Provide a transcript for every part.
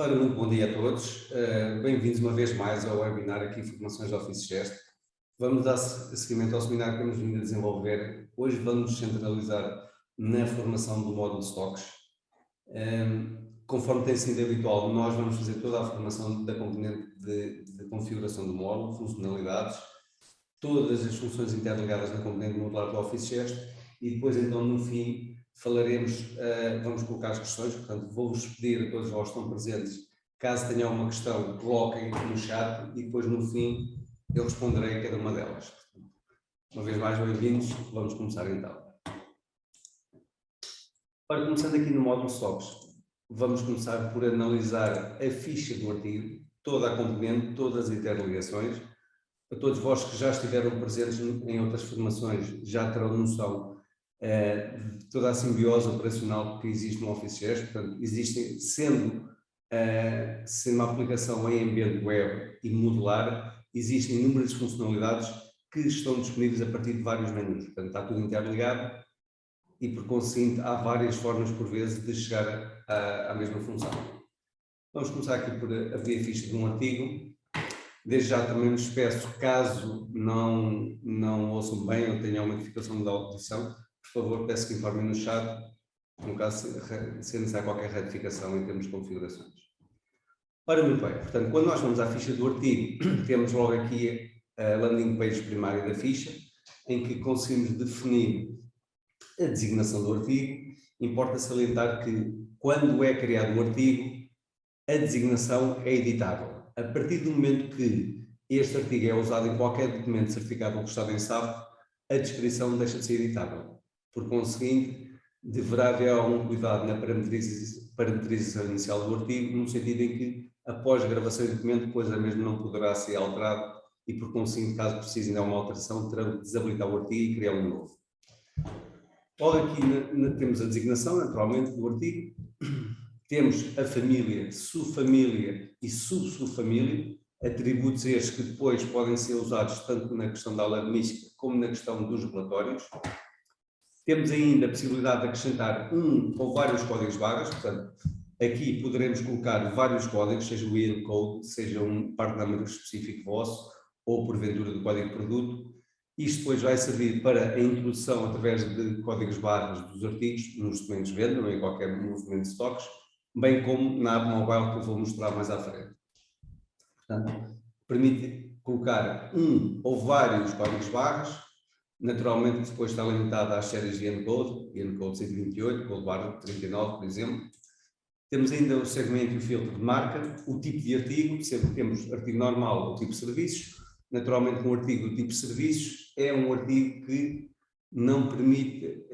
Ora, muito bom dia a todos. Bem-vindos uma vez mais ao webinar aqui Formações de Office Gest. Vamos dar seguimento ao seminário que temos vindo a desenvolver. Hoje vamos centralizar na formação do módulo Stocks. Conforme tem sido habitual, nós vamos fazer toda a formação da componente de configuração do módulo, funcionalidades, todas as funções interligadas na componente modular do Office Gest e depois então no fim falaremos, vamos colocar as questões, portanto vou-vos pedir a todos vós que estão presentes, caso tenham alguma questão, coloquem no chat e depois no fim eu responderei a cada uma delas. Uma vez mais, bem-vindos, vamos começar então. Ora, começando aqui no módulo Stocks, vamos começar por analisar a ficha do artigo, toda a componente, todas as interligações. Para todos vós que já estiveram presentes em outras formações, já terão noção de toda a simbiose operacional que existe no Office Gest. Portanto, existem, sendo uma aplicação em ambiente web e modular, existem inúmeras funcionalidades que estão disponíveis a partir de vários menus. Portanto, está tudo interligado e, por conseguinte, há várias formas, por vezes, de chegar à mesma função. Vamos começar aqui por abrir a ficha de um artigo. Desde já também vos peço, caso não ouçam bem ou tenham uma notificação da audição, por favor, peço que informem no chat, no caso se necessário qualquer retificação em termos de configurações. Ora, muito bem, portanto, quando nós vamos à ficha do artigo, temos logo aqui a landing page primária da ficha, em que conseguimos definir a designação do artigo. Importa salientar que, quando é criado um artigo, a designação é editável. A partir do momento que este artigo é usado em qualquer documento certificado ou registado em SAP, a descrição deixa de ser editável. Por conseguinte, deverá haver algum cuidado na parametrização inicial do artigo, no sentido em que, após a gravação do documento, depois a mesma não poderá ser alterada e, por conseguinte, caso precisem de alguma alteração, terão de desabilitar o artigo e criar um novo. Logo aqui temos a designação, naturalmente, do artigo. Temos a família, subfamília e subfamília, atributos estes que depois podem ser usados tanto na questão da alarmística como na questão dos relatórios. Temos ainda a possibilidade de acrescentar um ou vários códigos barras, portanto, aqui poderemos colocar vários códigos, seja o ENCODE, seja um part number específico vosso, ou porventura do código produto. Isto depois vai servir para a introdução através de códigos barras dos artigos nos documentos de venda ou em qualquer movimento de stocks, bem como na app mobile que eu vou mostrar mais à frente. Portanto, permite colocar um ou vários códigos barras, naturalmente depois está limitado às séries de ENCODE 128, Code barra 39, por exemplo. Temos ainda o segmento e o filtro de marca, o tipo de artigo, sempre temos artigo normal ou tipo serviços. Naturalmente, um artigo do tipo serviços é um artigo que não permite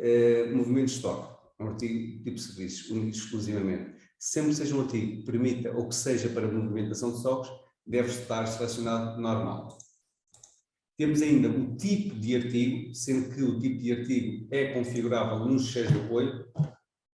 movimento de estoque. É um artigo do tipo serviços, único e exclusivamente. Sempre que seja um artigo que permita ou que seja para movimentação de estoques, deve estar selecionado normal. Temos ainda o tipo de artigo, sendo que o tipo de artigo é configurável nos fecheiros de apoio.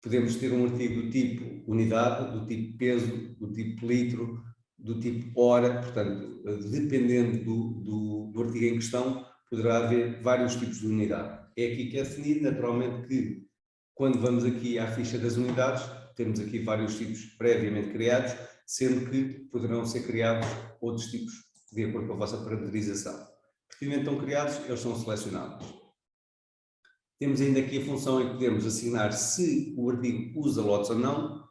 Podemos ter um artigo do tipo unidade, do tipo peso, do tipo litro, do tipo hora, portanto, dependendo do artigo em questão, poderá haver vários tipos de unidade. É aqui que é definido, naturalmente, que quando vamos aqui à ficha das unidades, temos aqui vários tipos previamente criados, sendo que poderão ser criados outros tipos de acordo com a vossa parametrização. Previamente estão criados, eles são selecionados. Temos ainda aqui a função em que podemos assignar se o artigo usa lotes ou não.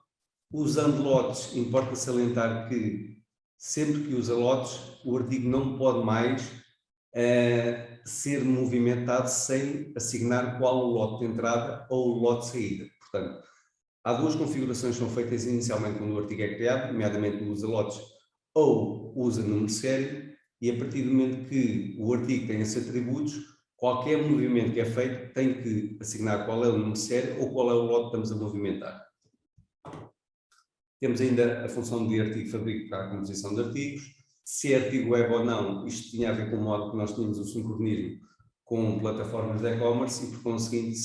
Usando lotes, importa salientar que sempre que usa lotes, o artigo não pode mais ser movimentado sem assignar qual o lote de entrada ou o lote de saída. Portanto, há duas configurações que são feitas inicialmente quando o artigo é criado, nomeadamente o usa lotes ou usa número de série, e a partir do momento que o artigo tem esses atributos, qualquer movimento que é feito tem que assignar qual é o número de série ou qual é o lote que estamos a movimentar. Temos ainda a função de artigo fabrico para a composição de artigos. Se é artigo web ou não, isto tinha a ver com o modo que nós tínhamos o sincronismo com plataformas de e-commerce e, por conseguinte,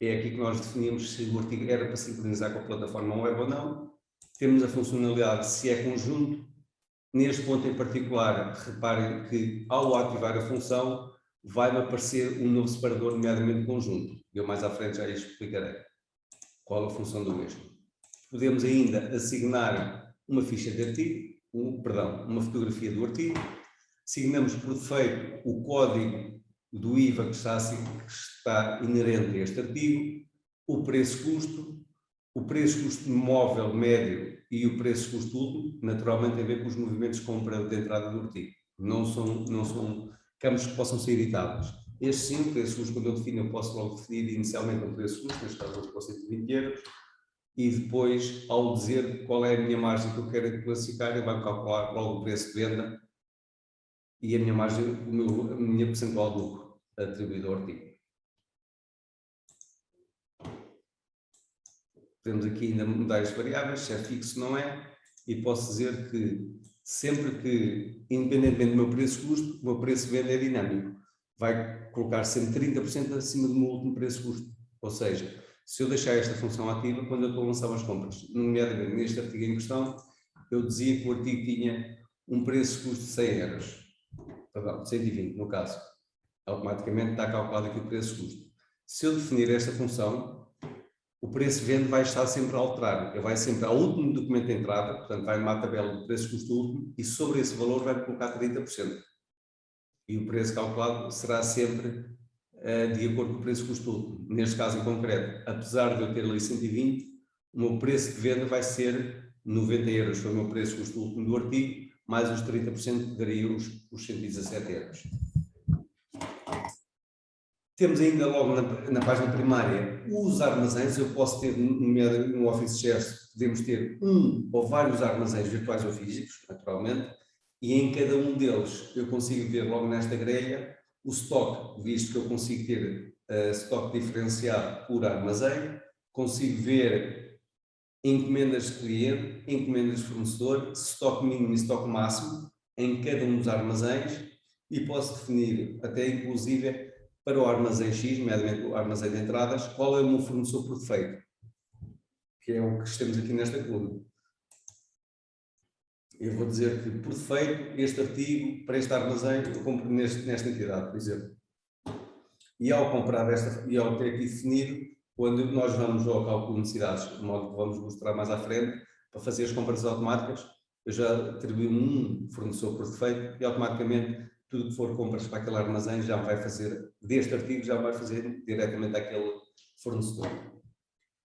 é aqui que nós definimos se o artigo era para sincronizar com a plataforma web ou não. Temos a funcionalidade se é conjunto. Neste ponto em particular, reparem que ao ativar a função, vai-me aparecer um novo separador, nomeadamente conjunto. Eu mais à frente já explicarei qual a função do mesmo. Podemos ainda assignar uma ficha de artigo, uma fotografia do artigo, assignamos por defeito o código do IVA que está inerente a este artigo, o preço-custo móvel médio e o preço-custo último, naturalmente tem a ver com os movimentos de compra de entrada do artigo. Não são campos que possam ser editáveis. Este sim, o preço-custo, quando eu defino, eu posso logo definir inicialmente um preço-custo, neste caso eu posso ser de 20 euros, e depois, ao dizer qual é a minha margem que eu quero classificar, eu vou calcular logo o preço de venda e a minha margem, a minha percentual de lucro atribuído ao artigo. Temos aqui ainda mudar as variáveis, se é fixo não é, e posso dizer que sempre que, independentemente do meu preço-custo, o meu preço de venda é dinâmico. Vai colocar sempre 30% acima do meu último preço-custo. Ou seja, se eu deixar esta função ativa, quando eu estou a lançar as compras, nomeadamente neste artigo em questão, eu dizia que o artigo tinha um preço-custo de 100 euros. Perdão, 120 no caso. Automaticamente está calculado aqui o preço-custo. Se eu definir esta função, o preço de venda vai estar sempre a alterar. Ele vai sempre ao último documento de entrada, portanto vai numa tabela do preço-custo último e sobre esse valor vai colocar 30%. E o preço calculado será sempre de acordo com o preço-custo último. Neste caso em concreto, apesar de eu ter ali 120, o meu preço de venda vai ser 90 euros, foi o meu preço-custo último do artigo, mais os 30% daria os 117 euros. Temos ainda logo na página primária os armazéns. Eu posso ter, no Office Gesto, podemos ter um ou vários armazéns virtuais ou físicos, naturalmente, e em cada um deles eu consigo ver logo nesta grelha o estoque, visto que eu consigo ter estoque diferenciado por armazém, consigo ver encomendas de cliente, encomendas de fornecedor, estoque mínimo e estoque máximo em cada um dos armazéns e posso definir até inclusive para o armazém X, nomeadamente o armazém de entradas, qual é o meu fornecedor por defeito, que é o que temos aqui nesta coluna. Eu vou dizer que, por defeito, este artigo, para este armazém, eu compro nesta entidade, por exemplo. E ao comprar e ao ter aqui definido, quando nós vamos ao cálculo de necessidades, de modo que vamos mostrar mais à frente, para fazer as compras automáticas, eu já atribuí um fornecedor por defeito e automaticamente tudo que for compras para aquele armazém já vai fazer, deste artigo, já vai fazer diretamente àquele fornecedor.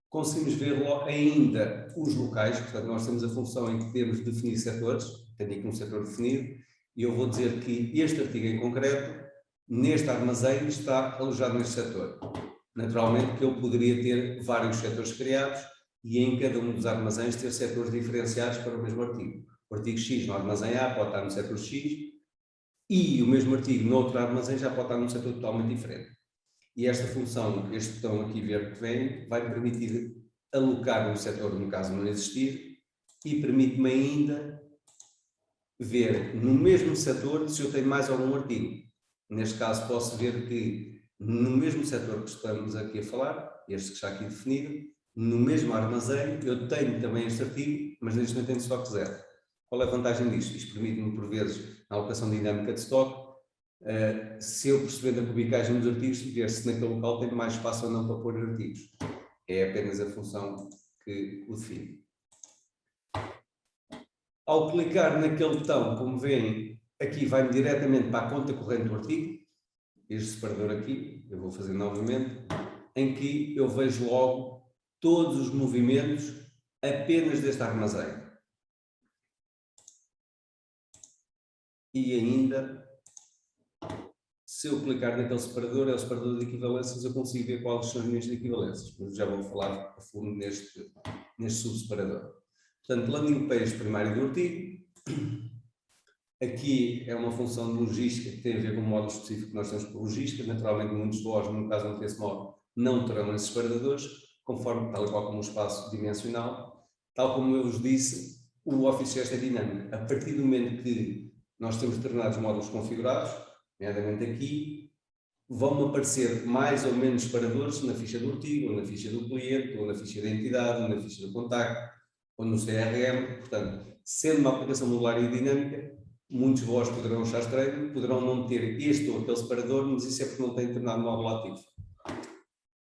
Conseguimos ver ainda os locais, portanto nós temos a função em que temos de definir setores, tenho aqui um setor definido, e eu vou dizer que este artigo em concreto, neste armazém, está alojado neste setor. Naturalmente que eu poderia ter vários setores criados e em cada um dos armazéns ter setores diferenciados para o mesmo artigo. O artigo X no armazém A pode estar no setor X, e o mesmo artigo no outro armazém já pode estar num setor totalmente diferente. E esta função, este botão aqui verde que vem, vai me permitir alocar um setor, no caso não existir, e permite-me ainda ver no mesmo setor se eu tenho mais algum artigo. Neste caso posso ver que no mesmo setor que estamos aqui a falar, este que está aqui definido, no mesmo armazém eu tenho também este artigo, mas neste momento tenho estoque zero. Qual é a vantagem disto? Isto permite-me, por vezes, na alocação dinâmica de estoque, se eu perceber a publicagem dos artigos, ver se naquele local tem mais espaço ou não para pôr artigos. É apenas a função que o define. Ao clicar naquele botão, como veem, aqui vai-me diretamente para a conta corrente do artigo, este separador aqui, eu vou fazer novamente, em que eu vejo logo todos os movimentos apenas deste armazém. E ainda, se eu clicar naquele separador, é o separador de equivalências, eu consigo ver quais são as minhas equivalências. Mas já vou falar a fundo neste subseparador. Portanto, landing page primário do artigo. Aqui é uma função de logística que tem a ver com o módulo específico que nós temos para logística. Naturalmente, muitos de vós, no caso não tem esse módulo, não terão esses separadores, conforme tal e qual como o espaço dimensional. Tal como eu vos disse, o Office Gesto é dinâmico. A partir do momento que nós temos determinados módulos configurados, nomeadamente aqui, vão aparecer mais ou menos separadores na ficha do artigo, ou na ficha do cliente, ou na ficha da entidade, ou na ficha do contacto, ou no CRM. Portanto, sendo uma aplicação modular e dinâmica, muitos de vós poderão achar estranho, poderão não ter este ou aquele separador, mas isso é porque não têm determinado módulo ativo.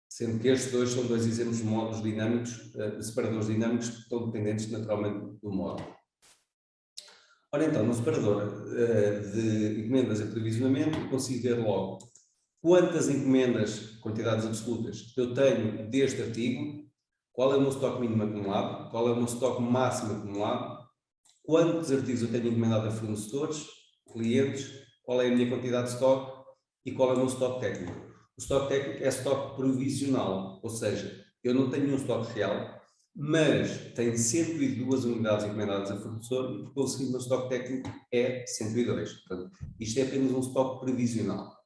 Sendo que estes dois são dois exemplos de módulos dinâmicos, de separadores dinâmicos que estão dependentes naturalmente do módulo. Ora então, no separador de encomendas e provisionamento, eu consigo ver logo quantas encomendas, quantidades absolutas, eu tenho deste artigo, qual é o meu estoque mínimo acumulado, qual é o meu estoque máximo acumulado, quantos artigos eu tenho encomendado a fornecedores, clientes, qual é a minha quantidade de estoque e qual é o meu estoque técnico. O estoque técnico é estoque provisional, ou seja, eu não tenho um estoque real, mas tenho 102 unidades encomendadas a fornecedor e, por conseguinte, o meu estoque técnico é 102. Portanto, isto é apenas um estoque previsional.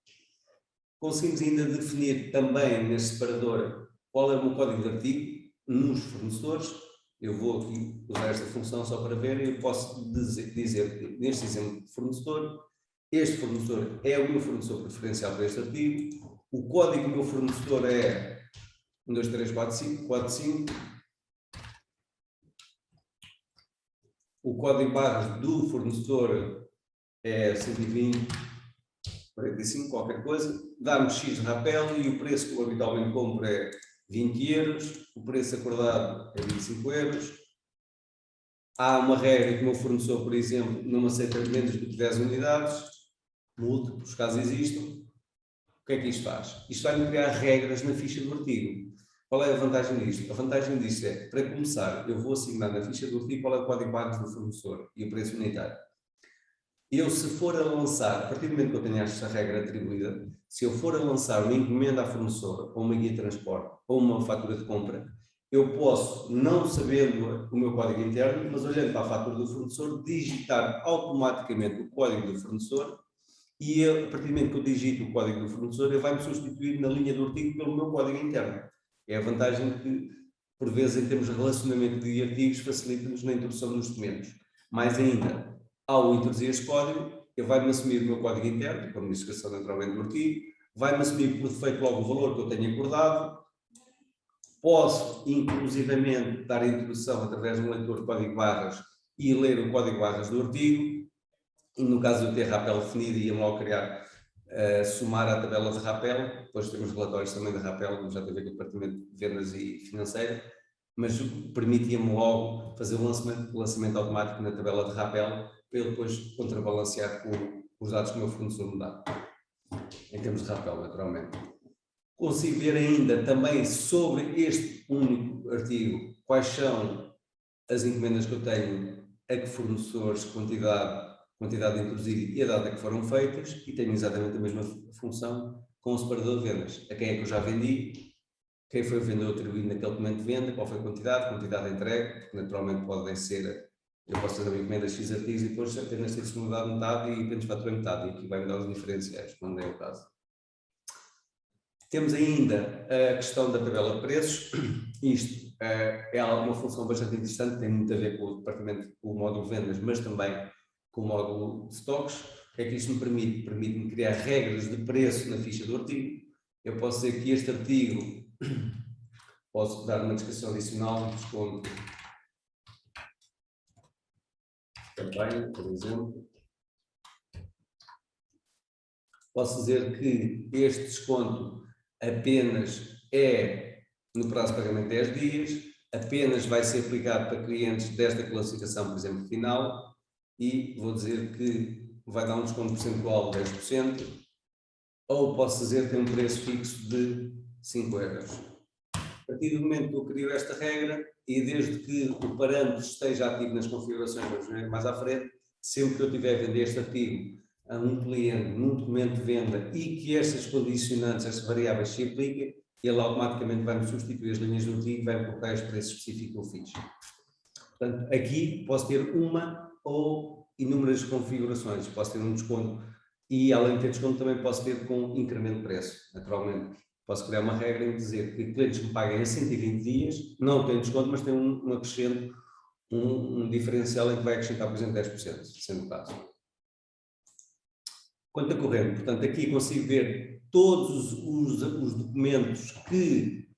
Conseguimos ainda definir também neste separador qual é o meu código de artigo nos fornecedores. Eu vou aqui usar esta função só para ver e eu posso dizer que neste exemplo de fornecedor, este fornecedor é o meu fornecedor preferencial para este artigo, o código do meu fornecedor é 1234545, o código barras do fornecedor é 120, 45, qualquer coisa, dá-me X de rapel e o preço que eu habitualmente compro é 20 euros, o preço acordado é 25 euros. Há uma regra que o meu fornecedor, por exemplo, não aceita menos do que 10 unidades, múltiplos, caso existam. O que é que isto faz? Isto vai-me criar regras na ficha do artigo. Qual é a vantagem disto? A vantagem disto é, para começar, eu vou assignar na ficha do artigo qual é o código barras do fornecedor e o preço unitário. Eu, se for a lançar, a partir do momento que eu tenho esta regra atribuída, se eu for a lançar uma encomenda à fornecedor, ou uma guia de transporte, ou uma fatura de compra, eu posso, não sabendo o meu código interno, mas olhando para a fatura do fornecedor, digitar automaticamente o código do fornecedor e eu, a partir do momento que eu digito o código do fornecedor, ele vai-me substituir na linha do artigo pelo meu código interno. É a vantagem que, por vezes, em termos de relacionamento de artigos, facilita-nos na introdução dos documentos. Mais ainda, ao introduzir este código, ele vai-me assumir o meu código interno, com a modificação naturalmente do artigo, vai-me assumir por defeito logo o valor que eu tenho acordado, posso, inclusivamente, dar a introdução através de um leitor de código barras e ler o código barras do artigo, e no caso de eu ter rapel definido, ia-me logo criar, somar à tabela de rapel, depois temos relatórios também de rapel, já teve aqui o departamento de vendas e financeiro, mas permitia-me logo fazer o lançamento automático na tabela de rapel, para ele depois contrabalancear com os dados que o meu fornecedor me dá, em termos de rapel, naturalmente. Consigo ver ainda também sobre este único artigo quais são as encomendas que eu tenho, a que fornecedores, quantidade introduzida e a data que foram feitas, e tenho exatamente a mesma função com o separador de vendas. A quem é que eu já vendi, quem foi o vendedor atribuído naquele documento de venda, qual foi a quantidade entregue, porque naturalmente podem ser, eu posso fazer uma encomenda de X artigos e depois apenas ter disponibilidade metade e apenas faturei metade, e aqui vai-me dar os diferenciais, quando é o caso. Temos ainda a questão da tabela de preços. Isto é uma função bastante interessante, tem muito a ver com o departamento, com o módulo de vendas, mas também com o módulo de stocks. O que é que isto me permite? Permite-me criar regras de preço na ficha do artigo. Eu posso dizer que este artigo, posso dar uma descrição adicional de desconto também, por exemplo. Posso dizer que este desconto apenas é no prazo de pagamento de 10 dias, apenas vai ser aplicado para clientes desta classificação, por exemplo, final, e vou dizer que vai dar um desconto percentual de 10%, ou posso dizer que tem um preço fixo de 5 euros. A partir do momento que eu crio esta regra, e desde que o parâmetro esteja ativo nas configurações, vamos ver mais à frente, sempre que eu tiver a vender este artigo a um cliente num documento de venda e que estas condicionantes, estas variáveis se apliquem, ele automaticamente vai-me substituir as linhas do artigo e vai-me colocar este preço específico que eu fiz. Portanto, aqui posso ter uma ou inúmeras configurações. Posso ter um desconto e, além de ter desconto, também posso ter com incremento de preço, naturalmente. Posso criar uma regra em dizer que clientes que me paguem a 120 dias não têm desconto, mas têm um acrescento, um diferencial em que vai acrescentar, por exemplo, 10%, sendo o caso. Conta corrente, portanto, aqui consigo ver todos os documentos que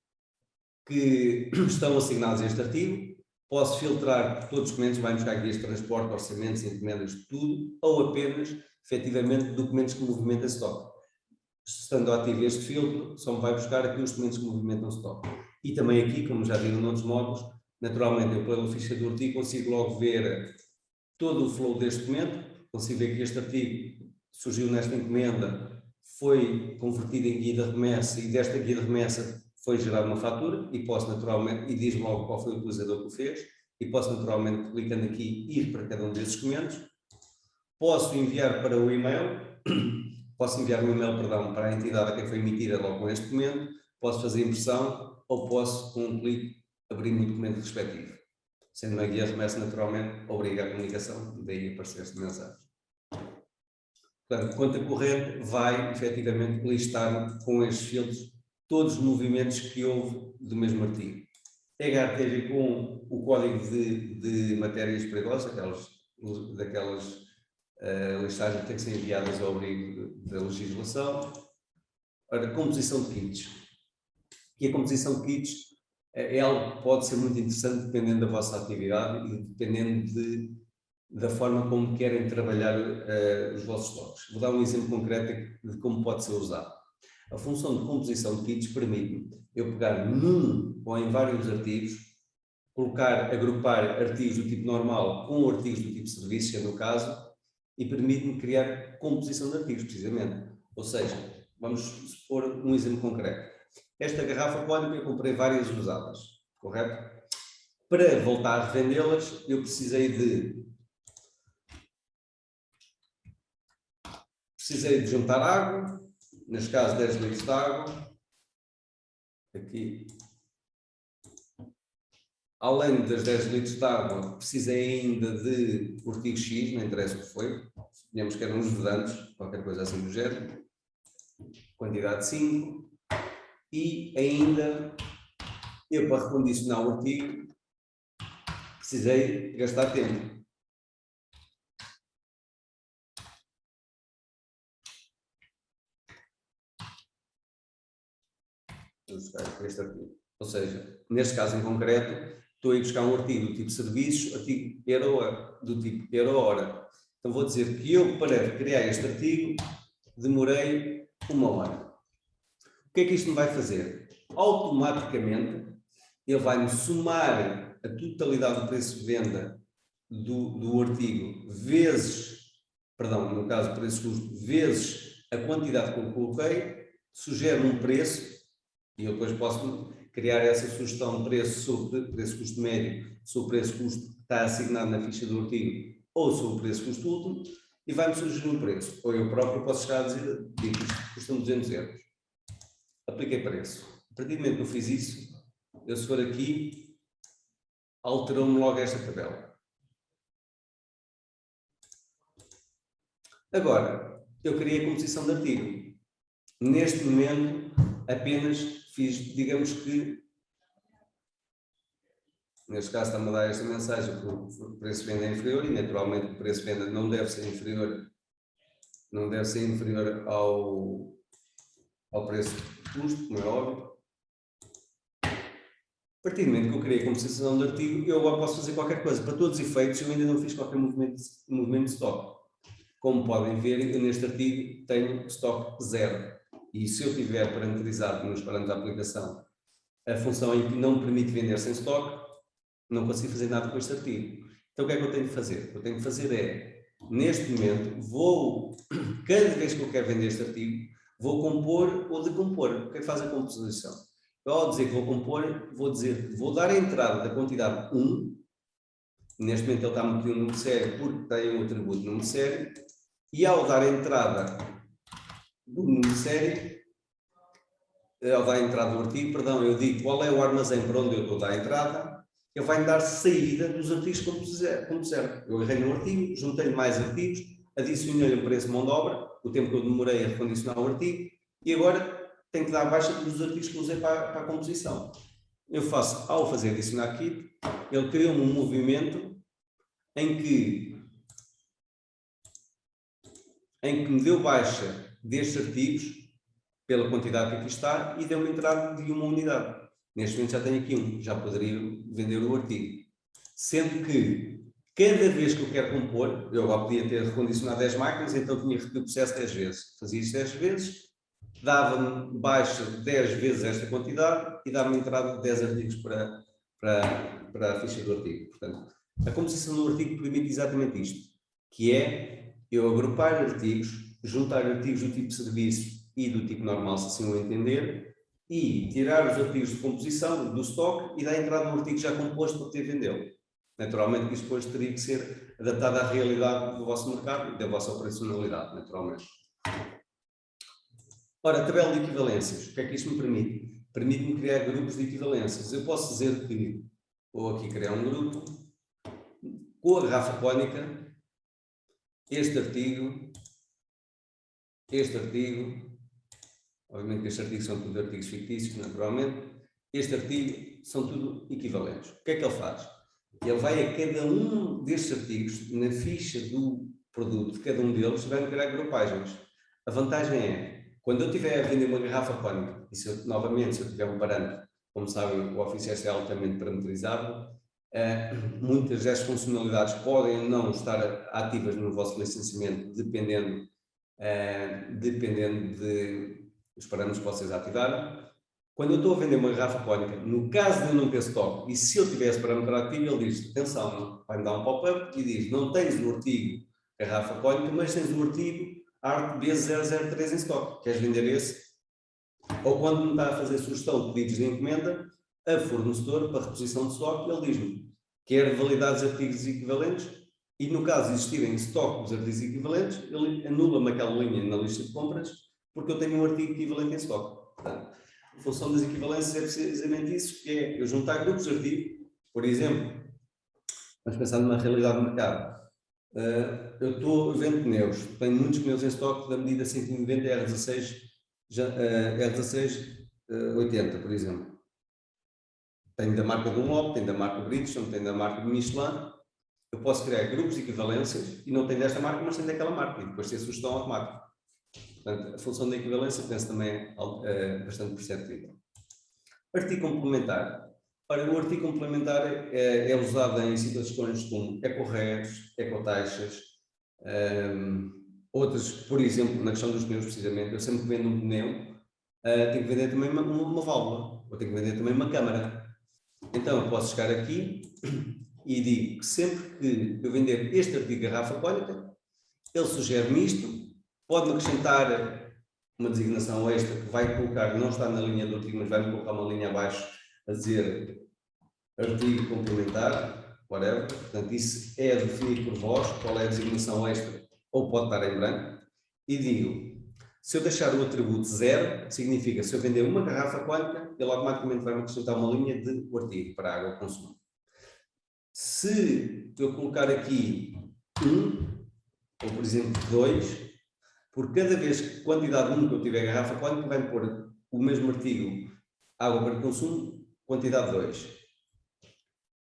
estão assignados a este artigo. Posso filtrar por todos os documentos, vai buscar guias de transporte, orçamentos, encomendas, tudo, ou apenas, efetivamente, documentos que movimentam estoque. Estando ativo este filtro, só me vai buscar aqui os documentos que movimentam estoque. E também aqui, como já viram noutros módulos, naturalmente, eu pela ficha do artigo consigo logo ver todo o flow deste documento. Consigo ver que este artigo surgiu nesta encomenda, foi convertido em guia de remessa e desta guia de remessa foi gerada uma fatura e posso naturalmente, e diz logo qual foi o utilizador que o fez, e posso naturalmente, clicando aqui, ir para cada um desses documentos. Posso enviar para o e-mail, perdão, para a entidade a quem foi emitida logo com este documento, posso fazer impressão ou posso, com um clique, abrir o documento respectivo. Sendo uma guia de remessa, naturalmente, obriga a comunicação, daí aparecer esta mensagem. Portanto, conta corrente vai, efetivamente, listar com estes filtros todos os movimentos que houve do mesmo artigo. HTV com o código de matérias perigosas, daquelas listagens que têm que ser enviadas ao abrigo da legislação. Ora, composição de kits. E a composição de kits é algo que pode ser muito interessante dependendo da vossa atividade e dependendo da forma como querem trabalhar os vossos stocks. Vou dar um exemplo concreto de como pode ser usado. A função de composição de kits permite-me eu pegar num ou em vários artigos, agrupar artigos do tipo normal com artigos do tipo serviços, que é no caso, e permite-me criar composição de artigos, precisamente. Ou seja, vamos supor um exemplo concreto. Esta garrafa Cónico eu comprei várias usadas, correto? Para voltar a revendê-las, eu precisei de juntar água, neste caso 10 litros de água, aqui. Além das 10 litros de água, precisei ainda de artigo X, não interessa o que foi, suponhamos que eram uns vedantes, qualquer coisa assim do género, quantidade 5, e ainda, eu para recondicionar o artigo, precisei gastar tempo. Este artigo. Ou seja, neste caso em concreto, estou a ir buscar um artigo do tipo serviços, artigo do tipo euro-hora. Então vou dizer que eu, para criar este artigo, demorei 1 hora. O que é que isto me vai fazer? Automaticamente, ele vai-me somar a totalidade do preço de venda do artigo no caso, preço-custo, vezes a quantidade que eu coloquei, sugere um preço, e eu depois posso criar essa sugestão de preço sobre preço-custo médio, sobre preço-custo que está assignado na ficha do artigo, ou sobre o preço-custo último, e vai-me sugerir um preço. Ou eu próprio posso chegar a dizer, digo, isto custa-me 200 euros. Apliquei preço. A partir do momento que eu fiz isso, eu se for aqui, alterou-me logo esta tabela. Agora, eu criei a composição de artigo. Neste momento, apenas fiz, digamos que, neste caso está-me a dar esta mensagem que o preço de venda é inferior e naturalmente o preço de venda não deve ser inferior ao preço de custo, como é óbvio. A partir do momento que eu criei a composição de artigo, eu agora posso fazer qualquer coisa. Para todos os efeitos, eu ainda não fiz qualquer movimento de estoque. Como podem ver, eu neste artigo tenho estoque 0. E se eu tiver parametrizado nos parâmetros da aplicação a função em que não me permite vender sem estoque, não consigo fazer nada com este artigo. Então o que é que eu tenho de fazer? O que eu tenho de fazer é, neste momento, cada vez que eu quero vender este artigo, vou compor ou decompor. O que é que faz a composição? Eu, ao dizer que vou compor, vou dar a entrada da quantidade 1, neste momento ele está a meter um número de série porque tem um atributo número de série, e ao dar a entrada do número de série, ao dar a entrada do artigo, perdão, eu digo qual é o armazém para onde eu estou a dar a entrada, ele vai-me dar saída dos artigos como puser. Eu errei no artigo, juntei mais artigos, adicionei-lhe o preço de mão de obra, o tempo que eu demorei a recondicionar o artigo, e agora tenho que dar baixa dos artigos que usei para a composição. Eu faço, ao fazer adicionar kit, ele criou-me um movimento em que me deu baixa destes artigos, pela quantidade que aqui está, e deu-me entrada de uma unidade. Neste momento já tenho aqui um, já poderia vender o artigo. Sendo que, cada vez que eu quero compor, eu agora podia ter recondicionado 10 máquinas, então tinha que repetir o processo 10 vezes. Fazia isto 10 vezes, dava-me baixa 10 vezes esta quantidade e dava-me entrada de 10 artigos para a ficha do artigo. Portanto, A composição do artigo permite exatamente isto, que é eu agrupar artigos, juntar artigos do tipo serviço e do tipo normal, se assim o entender, e tirar os artigos de composição do estoque e dar entrada no artigo já composto para poder vendê-lo. Naturalmente que isto depois teria que ser adaptado à realidade do vosso mercado e da vossa operacionalidade, naturalmente. Ora, tabela de equivalências, o que é que isto me permite? Permite-me criar grupos de equivalências. Eu posso dizer que vou aqui criar um grupo com a garrafa cónica, este artigo, obviamente que estes artigos são tudo artigos fictícios, naturalmente, este artigo são tudo equivalentes. O que é que ele faz? Ele vai a cada um destes artigos, na ficha do produto de cada um deles, vai criar grupagens. A vantagem é, quando eu estiver a vender uma garrafa cónica, e se eu, novamente, se eu tiver um parâmetro, como sabem, o Office é altamente parametrizado, muitas destas funcionalidades podem ou não estar ativas no vosso licenciamento, dependendo dos parâmetros que vocês ativaram. Quando eu estou a vender uma garrafa cónica, no caso de eu não ter estoque, e se eu tivesse parâmetro ativo, ele diz, atenção, vai-me dar um pop-up e diz, não tens o artigo garrafa cónica, mas tens o artigo ART B003 em estoque. Queres vender esse? Ou quando me está a fazer sugestão de pedidos de encomenda a fornecedor para reposição de estoque, ele diz-me, quer validar os artigos equivalentes, e no caso de existirem em estoque os artigos equivalentes, ele anula-me aquela linha na lista de compras, porque eu tenho um artigo equivalente em estoque. Portanto, a função das equivalências é precisamente isso, que é eu juntar grupos de artigo, por exemplo, vamos pensar numa realidade do mercado. Eu vendo pneus, tenho muitos pneus em estoque da medida 190 R16, R16 80, por exemplo. Tenho da marca Dunlop, tenho da marca Bridgestone, tenho da marca Michelin. Eu posso criar grupos de equivalências e não tenho desta marca, mas tenho daquela marca, e depois ter sugestão automática. Portanto, a função da equivalência, penso também é bastante perceptível. Artigo complementar. Ora, o artigo complementar é usado em situações como eco-RES, eco-taxas, outras, por exemplo, na questão dos pneus, precisamente, eu sempre que vendo um pneu, tenho que vender também uma válvula, ou tenho que vender também uma câmara. Então, eu posso chegar aqui e digo que sempre que eu vender este artigo de garrafa cónica, ele sugere-me isto, pode-me acrescentar uma designação extra que vai colocar, não está na linha do artigo, mas vai-me colocar uma linha abaixo a dizer artigo complementar, whatever. Portanto, isso é definido por vós, qual é a designação extra, ou pode estar em branco. E digo, se eu deixar o atributo 0, significa, se eu vender uma garrafa cónica, ele automaticamente vai-me acrescentar uma linha de artigo para água de consumo. Se eu colocar aqui 1, ou por exemplo 2, por cada vez que quantidade 1 que eu tiver garrafa cónica, vai-me pôr o mesmo artigo água para consumo, quantidade 2.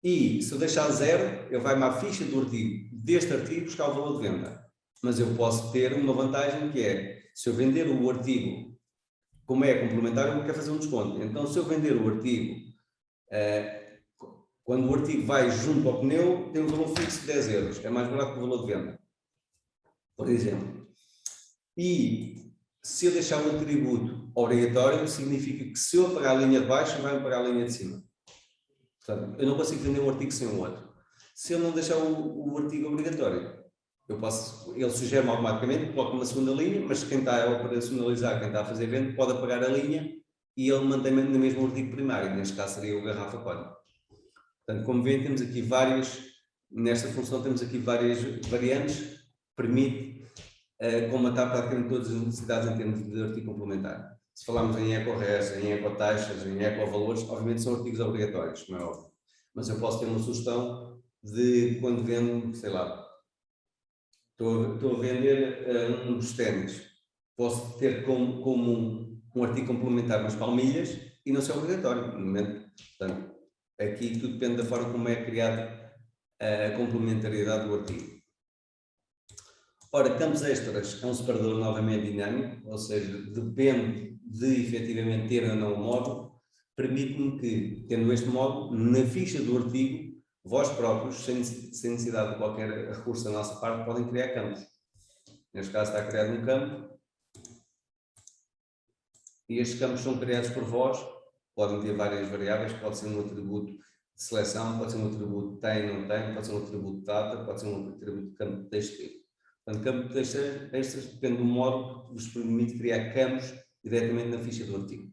E se eu deixar 0, ele vai-me à ficha do artigo, deste artigo, buscar o valor de venda. Mas eu posso ter uma vantagem que é, se eu vender o artigo, como é complementar, eu quero fazer um desconto. Então, se eu vender o artigo, quando o artigo vai junto ao pneu, tem um valor fixo de 10 euros. É mais barato que o valor de venda, por exemplo. E se eu deixar um atributo obrigatório, significa que se eu apagar a linha de baixo, vai apagar a linha de cima. Portanto, eu não consigo vender um artigo sem o outro. Se eu não deixar o artigo obrigatório, ele sugere-me automaticamente, coloca uma segunda linha, mas quem está a operacionalizar, quem está a fazer venda, pode apagar a linha e ele mantém no mesmo artigo primário, neste caso seria o garrafa cónica. Portanto, como veem, temos aqui nesta função temos aqui várias variantes, permite comatar praticamente todas as necessidades em termos de artigo complementar. Se falarmos em eco-res, em eco-taxas, em eco-valores, obviamente são artigos obrigatórios, como é óbvio. Mas eu posso ter uma sugestão de quando vendo, sei lá, estou a vender uns ténis, posso ter como um artigo complementar umas palmilhas e não ser obrigatório, no momento. Portanto, aqui tudo depende da forma como é criada a complementariedade do artigo. Ora, campos extras é um separador novamente dinâmico, ou seja, depende de efetivamente ter ou não o módulo, permite-me que, tendo este módulo, na ficha do artigo, vós próprios, sem necessidade de qualquer recurso da nossa parte, podem criar campos. Neste caso está criado um campo, e estes campos são criados por vós, podem ter várias variáveis, pode ser um atributo de seleção, pode ser um atributo tem, não tem, pode ser um atributo data, pode ser um atributo de campo de texto livre. Portanto, campo de texto extras depende do modo que vos permite criar campos diretamente na ficha do artigo.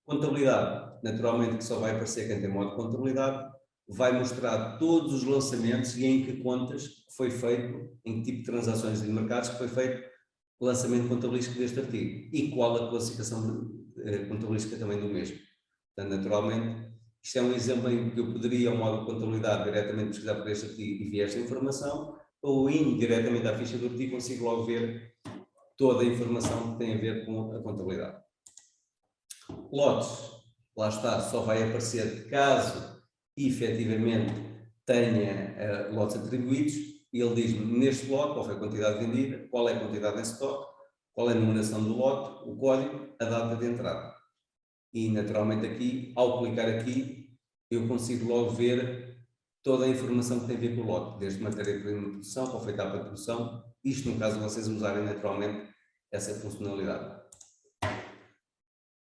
Contabilidade, naturalmente que só vai aparecer quem tem modo de contabilidade, vai mostrar todos os lançamentos e em que contas foi feito, em que tipo de transações de mercados que foi feito o lançamento contabilístico deste artigo e qual a classificação contabilística também do mesmo. Portanto, naturalmente, isto é um exemplo em que eu poderia, ao modo de contabilidade, diretamente pesquisar por este artigo e ver esta informação, ou indo diretamente à ficha do artigo, consigo logo ver toda a informação que tem a ver com a contabilidade. Lotes, lá está, só vai aparecer caso efetivamente tenha lotes atribuídos, e ele diz-me neste lote qual foi a quantidade vendida, qual é a quantidade em stock, qual é a numeração do lote, o código, a data de entrada. E naturalmente aqui, ao clicar aqui, eu consigo logo ver toda a informação que tem a ver com o lote, desde matéria-prima de produção, qual foi a etapa de produção, isto no caso de vocês usarem naturalmente essa funcionalidade.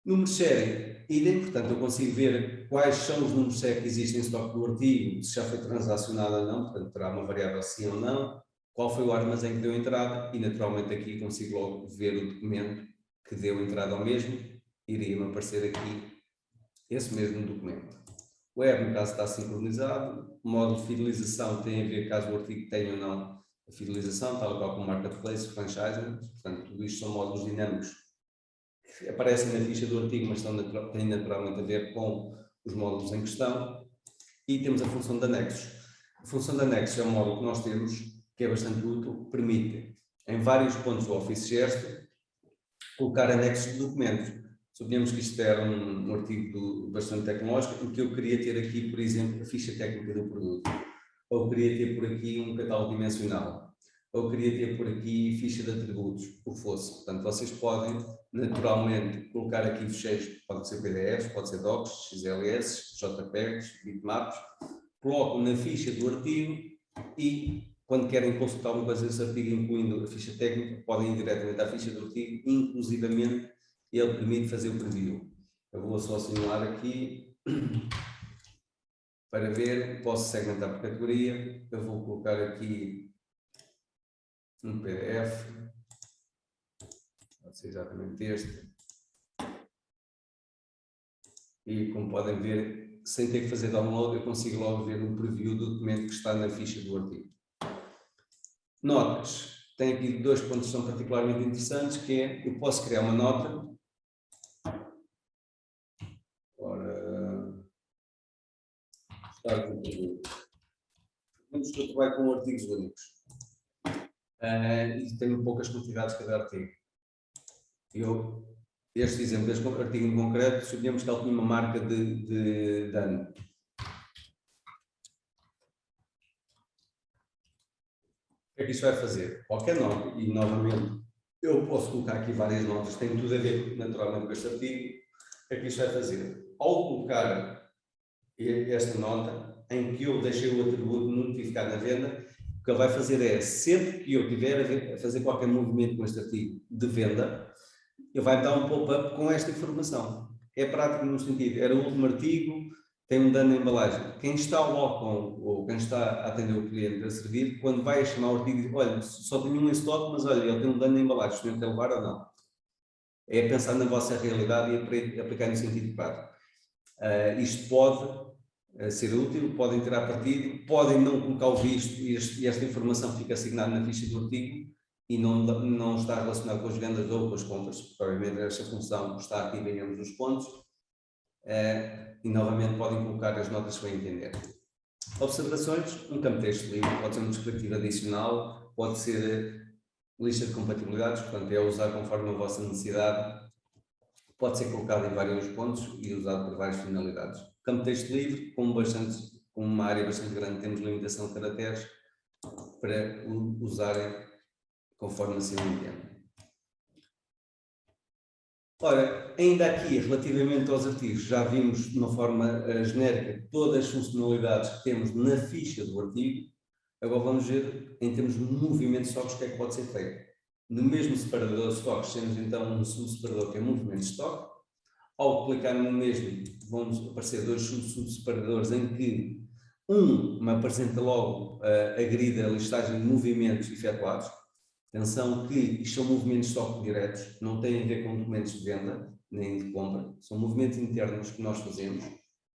Número de série, idem, portanto eu consigo ver quais são os números de série que existem em estoque do artigo, se já foi transacionado ou não, portanto terá uma variável sim ou não, qual foi o armazém que deu entrada e naturalmente aqui consigo logo ver o documento que deu entrada ao mesmo, iria-me aparecer aqui esse mesmo documento. O web, no caso, está sincronizado, o modo de fidelização tem a ver caso o artigo tenha ou não a fidelização, tal qual como marketplace, franchising, portanto tudo isto são módulos dinâmicos que aparecem na ficha do artigo, mas têm naturalmente a ver com os módulos em questão. E temos a função de anexos. A função de anexos é um módulo que nós temos, que é bastante útil, permite, em vários pontos do Office Gesto, colocar anexos de documentos. Suponhamos que isto era um artigo bastante tecnológico, em que eu queria ter aqui, por exemplo, a ficha técnica do produto, ou queria ter por aqui um catálogo dimensional, ou queria ter por aqui ficha de atributos, o que fosse. Portanto, vocês podem, naturalmente, colocar aqui ficheiros, pode ser PDFs, pode ser docs, XLS, JPEGs, bitmaps, colocam na ficha do artigo e, quando querem consultar alguma coisa desse artigo, incluindo a ficha técnica, podem ir diretamente à ficha do artigo, inclusivamente ele permite fazer o preview. Eu vou só simular aqui para ver, posso segmentar por categoria, eu vou colocar aqui um PDF, pode ser exatamente este, e como podem ver, sem ter que fazer download, eu consigo logo ver um preview do documento que está na ficha do artigo. Notas, tem aqui dois pontos que são particularmente interessantes, que é, eu posso criar uma nota, vamos que eu trabalho com artigos únicos e tenho poucas quantidades cada artigo. Este exemplo, este artigo em concreto, suponhamos que ele tinha uma marca de dano. O que é que isto vai fazer? Qualquer nota, e novamente eu posso colocar aqui várias notas, tem tudo a ver naturalmente com este artigo. O que é que isto vai fazer? Ao colocar esta nota, em que eu deixei o atributo notificado na venda, o que ele vai fazer é, sempre que eu tiver a fazer qualquer movimento com este artigo de venda, ele vai dar um pop-up com esta informação. É prático no sentido, era o último artigo, tem um dano na embalagem. Quem está ao balcão, ou quem está a atender o cliente a servir, quando vai chamar o artigo, diz, olha, só tenho um em estoque, mas olha, ele tem um dano na embalagem, se não quer levar ou não. É pensar na vossa realidade e aplicar no sentido prático. Isto pode ser útil, podem tirar partido, podem não colocar o visto e esta informação fica assignada na ficha do artigo e não está relacionado com as vendas ou com as compras, porque obviamente esta função está ativa em ambos os pontos, e novamente podem colocar as notas que bem entender. Observações, um campo de texto livre, pode ser um descritivo adicional, pode ser lista de compatibilidades, portanto é usar conforme a vossa necessidade, pode ser colocado em vários pontos e usado por várias finalidades. Campo de texto livre, com uma área bastante grande, temos limitação de caracteres para usarem conforme assim entendem. Ora, ainda aqui, relativamente aos artigos, já vimos de uma forma genérica todas as funcionalidades que temos na ficha do artigo. Agora vamos ver, em termos de movimento de estoques, o que é que pode ser feito. No mesmo separador de estoques, temos então um subseparador que é movimento de estoque, Ao clicar no mesmo, vão aparecer dois subseparadores em que me apresenta logo a gride, a listagem de movimentos efetuados. Atenção que isto são movimentos de estoque diretos, não têm a ver com documentos de venda, nem de compra, são movimentos internos que nós fazemos.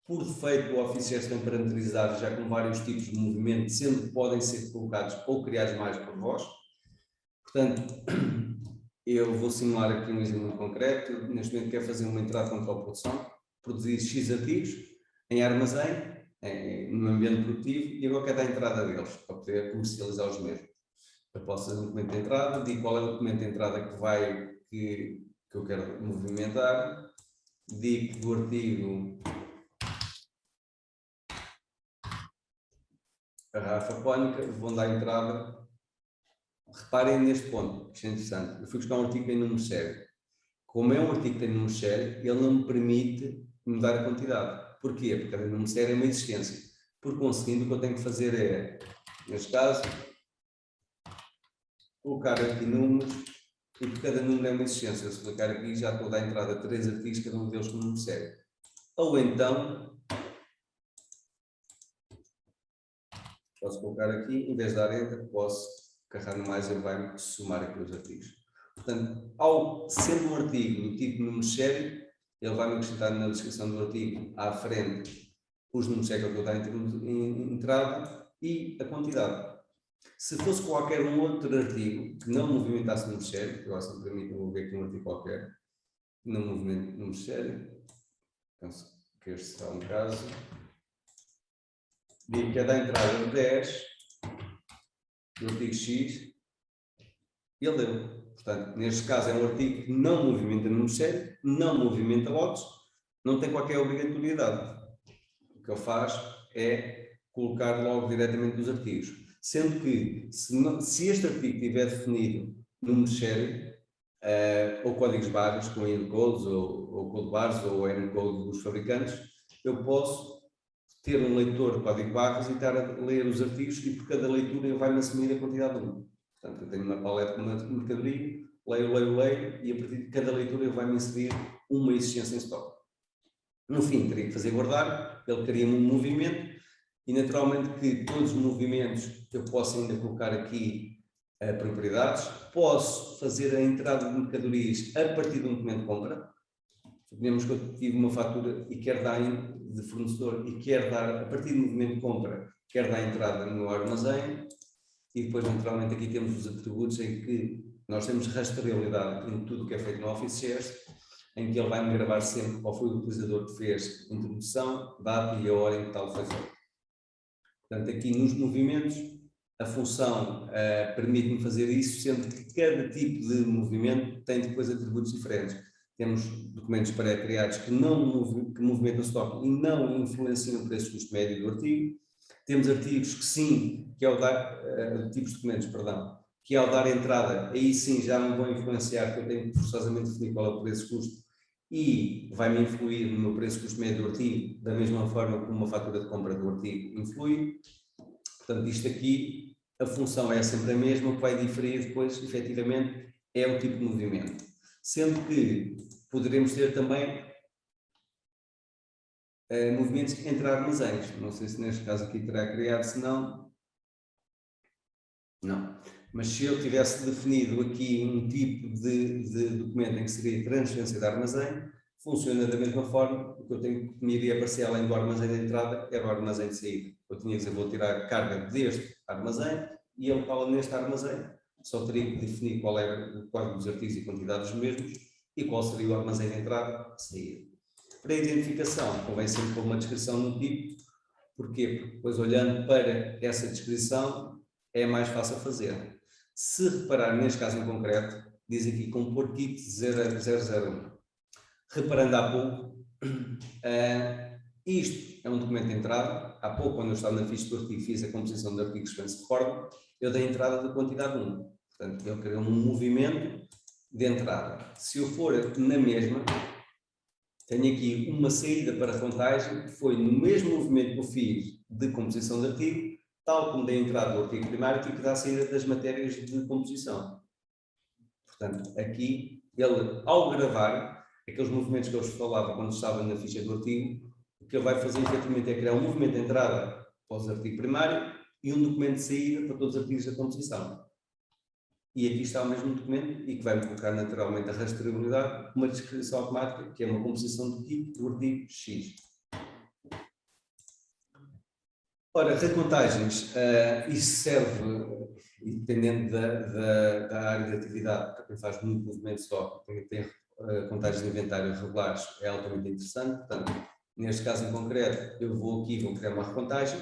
Por defeito, o Office tem parametrizado já com vários tipos de movimento, sendo que podem ser colocados ou criados mais por vós. Portanto, eu vou simular aqui um exemplo concreto. Neste momento quero fazer uma entrada de controle de produção, produzir X artigos em armazém, no ambiente produtivo, e agora quero dar a entrada deles, para poder comercializar os mesmos. Eu posso fazer um documento de entrada, digo qual é o documento de entrada que eu quero movimentar, digo do artigo a garrafa cónica, vão dar entrada. Reparem neste ponto, isto é interessante. Eu fui buscar um artigo que tem número sério. Como é um artigo que tem número sério, ele não me permite mudar a quantidade. Porquê? Porque cada número sério é uma existência. Por conseguinte, o que eu tenho que fazer é, neste caso, colocar aqui números, e por cada número é uma existência. Eu, se clicar aqui, já estou a dar entrada a 3 artigos, cada um deles com número sério. Ou então, posso colocar aqui, em vez de dar enter, posso carregar no mais, ele vai somar aqui os artigos. Portanto, ao ser um artigo do tipo número sério, ele vai me acrescentar na descrição do artigo à frente os números sérios que eu estou a dar em entrada e a quantidade. Se fosse qualquer um outro artigo que não movimentasse número sério, que eu acho que me permite mover aqui um artigo qualquer, que não movimenta número sério, penso que este será um caso, digo que é da entrada 10 do artigo X, ele deu. Portanto, neste caso é um artigo que não movimenta número sério, não movimenta lotes, não tem qualquer obrigatoriedade. O que ele faz é colocar logo diretamente nos artigos. Sendo que, se este artigo tiver definido número sério, ou códigos barras, com N-codes, ou code bars, ou N-code dos fabricantes, eu posso ter um leitor de código barras e estar a ler os artigos e por cada leitura ele vai-me assumir a quantidade de um. Portanto, eu tenho uma paleta com uma mercadoria, leio, e a partir de cada leitura ele vai-me inserir uma existência em stock. No fim, teria que fazer guardar, ele cria-me um movimento, e naturalmente que todos os movimentos eu posso ainda colocar aqui propriedades, posso fazer a entrada de mercadorias a partir de um documento de compra. Suponhamos que eu tive uma fatura e quero dar de fornecedor e quero dar, a partir do movimento de compra, quero dar entrada no armazém, e depois naturalmente aqui temos os atributos em que nós temos rastreabilidade em tudo o que é feito no Office Shares, em que ele vai-me gravar sempre qual foi o utilizador que fez a introdução, data e a hora em que tal foi feito. Portanto, aqui nos movimentos, a função permite-me fazer isso, sendo que cada tipo de movimento tem depois atributos diferentes. Temos documentos pré-criados que movimentam o estoque e não influenciam o preço custo médio do artigo. Temos artigos que sim, que ao dar, tipos de documentos, perdão, que ao dar entrada, aí sim já me vão influenciar, que eu tenho que forçosamente definir qual é o preço custo e vai-me influir no meu preço custo médio do artigo, da mesma forma como uma fatura de compra do artigo influi. Portanto, isto aqui, a função é sempre a mesma, o que vai diferir depois, efetivamente, é o tipo de movimento. Sendo que poderemos ter também movimentos entre armazéns. Não sei se neste caso aqui terá criado, se não. Não. Mas se eu tivesse definido aqui um tipo de documento em que seria transferência de armazém, funciona da mesma forma. O que eu tenho que definir e aparecer além do armazém de entrada era o armazém de saída. Eu tinha que dizer, vou tirar a carga deste armazém e ele fala neste armazém. Só teria que definir qual era o código dos artigos e quantidade dos mesmos e qual seria o armazém de entrada e saída. Para a identificação, convém sempre pôr uma descrição no tipo. Porquê? Porque depois, olhando para essa descrição, é mais fácil fazer. Se reparar, neste caso em concreto, diz aqui compor kit 001. Reparando há pouco, isto é um documento de entrada. Há pouco, quando eu estava na ficha do artigo, fiz a composição de artigos que se recordam, eu dei entrada da quantidade 1. Portanto, eu criei um movimento de entrada. Se eu for na mesma, tenho aqui uma saída para a contagem, que foi no mesmo movimento que eu fiz de composição de artigo, tal como dei entrada do artigo primário, tive que dar a saída das matérias de composição. Portanto, aqui, ele, ao gravar, aqueles movimentos que eu vos falava quando estava na ficha do artigo, o que ele vai fazer efetivamente é criar um movimento de entrada para os artigos primário e um documento de saída para todos os artigos da composição. E aqui está o mesmo documento e que vai-me colocar naturalmente a rastreabilidade, uma descrição automática, que é uma composição do tipo do artigo X. Ora, recontagens, isso serve, dependendo da área de atividade, para quem faz muito movimento só, quem tem contagens de inventário regulares, é altamente interessante. Portanto, neste caso em concreto, eu vou aqui, vou criar uma recontagem.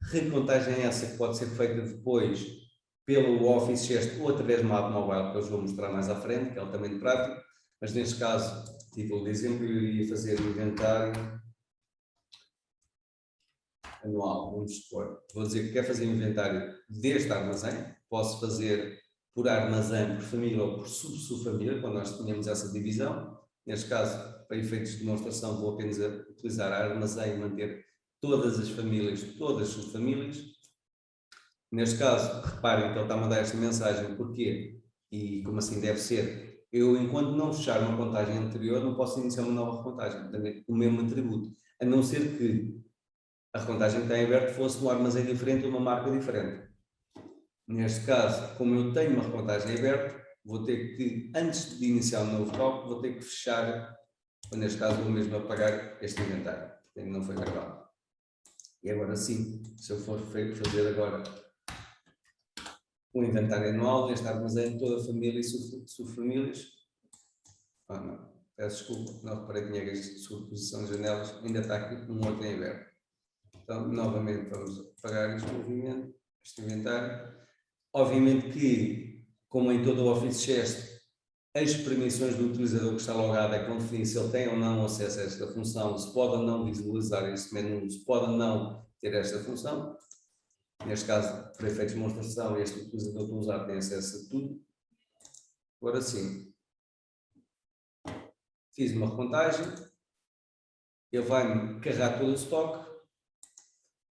Recontagem essa que pode ser feita depois pelo Office Chest ou através de uma app mobile, que eu vos vou mostrar mais à frente, que é altamente prático, mas neste caso, título de exemplo, eu iria fazer o inventário anual, vamos supor. Vou dizer que quero fazer um inventário deste armazém, posso fazer por armazém, por família ou por sub-família, quando nós tínhamos essa divisão. Neste caso, para efeitos de demonstração, vou apenas utilizar armazém e manter todas as famílias, todas as subfamílias. Neste caso, reparem que ele está a mandar esta mensagem, porquê? E como assim deve ser? Eu, enquanto não fechar uma contagem anterior, não posso iniciar uma nova recontagem, também o mesmo atributo, a não ser que a recontagem que está em aberto fosse um armazém diferente ou uma marca diferente. Neste caso, como eu tenho uma recontagem aberta, vou ter que, antes de iniciar um novo cálculo, vou ter que fechar, ou neste caso vou mesmo apagar este inventário, porque ainda não foi gravado. E agora sim, se eu for fazer agora um inventário anual neste armazém, toda a família e subfamílias, não, peço desculpa, não reparei que tinha este de sobreposição de janelas, ainda está aqui um outro em aberto. Então, novamente, vamos apagar este movimento, este inventário. Obviamente que, como em todo o Office Chest, as permissões do utilizador que está logado é que vão definir se ele tem ou não acesso a esta função, se pode ou não visualizar este menu, se pode ou não ter esta função. Neste caso, para efeitos de demonstração, este utilizador que estou a usar tem acesso a tudo. Agora sim, fiz uma recontagem, ele vai-me carregar todo o estoque.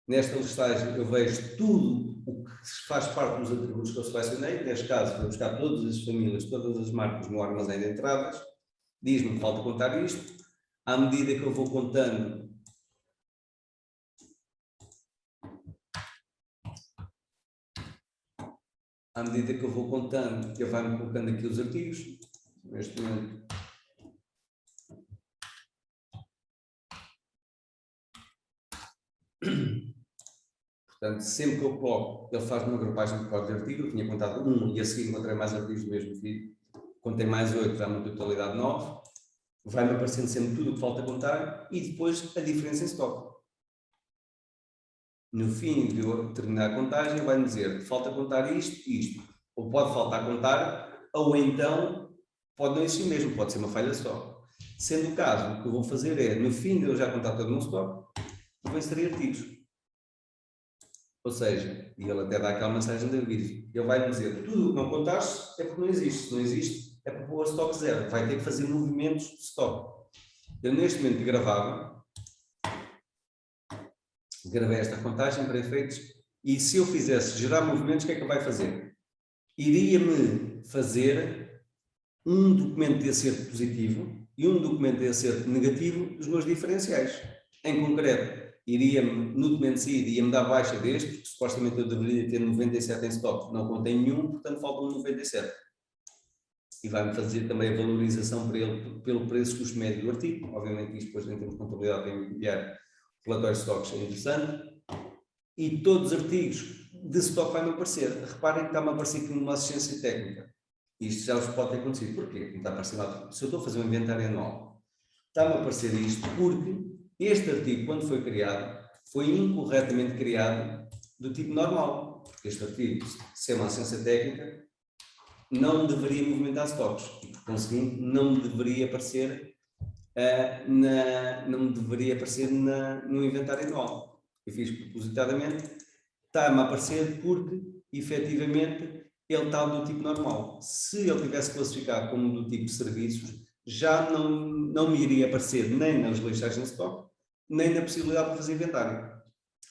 Nesta listagem eu vejo tudo o que faz parte dos atributos que eu selecionei. Neste caso, vou buscar todas as famílias, todas as marcas no armazém de entradas. Diz-me que falta contar isto. À medida que eu vou contando, ele vai-me colocando aqui os artigos. Neste momento, portanto, sempre que eu coloco, ele faz uma agrupagem de código de artigo. Eu tinha contado 1 e a seguir encontrei mais artigos do mesmo vídeo. Contei mais 8, dá-me uma totalidade 9. Vai-me aparecendo sempre tudo o que falta contar e depois a diferença em estoque. No fim de eu terminar a contagem, vai-me dizer que falta contar isto e isto. Ou pode faltar contar, ou então pode não existir mesmo, pode ser uma falha só. Sendo o caso, o que eu vou fazer é, no fim de eu já contar todo o meu estoque, eu vou inserir artigos. Ou seja, e ele até dá aquela mensagem de aviso, ele vai dizer, tudo o que não contaste é porque não existe. Se não existe, é para pôr estoque zero. Vai ter que fazer movimentos de estoque. Eu neste momento gravei esta contagem para efeitos e se eu fizesse gerar movimentos, o que é que ele vai fazer? Iria-me fazer um documento de acerto positivo e um documento de acerto negativo dos meus diferenciais. Em concreto, iria-me, no documento de saída, ia-me dar baixa deste, porque supostamente eu deveria ter 97 em stock, não contém nenhum, portanto faltam 97. E vai-me fazer também a valorização para ele, pelo preço custo médio do artigo. Obviamente isto depois em termos de contabilidade tem que enviar relatórios de stocks, é interessante. E todos os artigos de stock vai-me aparecer. Reparem que está-me a aparecer aqui uma assistência técnica. Isto já vos pode ter acontecido. Porquê? Está a aparecer lá. Se eu estou a fazer um inventário anual, está-me a aparecer isto porque este artigo, quando foi criado, foi incorretamente criado do tipo normal. Porque este artigo, se é uma assistência técnica, não deveria movimentar stocks. E, por conseguinte, não deveria aparecer, no inventário anual. Eu fiz propositadamente, está-me a aparecer porque, efetivamente, ele está do tipo normal. Se ele tivesse classificado como do tipo serviços, já não me iria aparecer nem nas listagens de stock, nem na possibilidade de fazer inventário.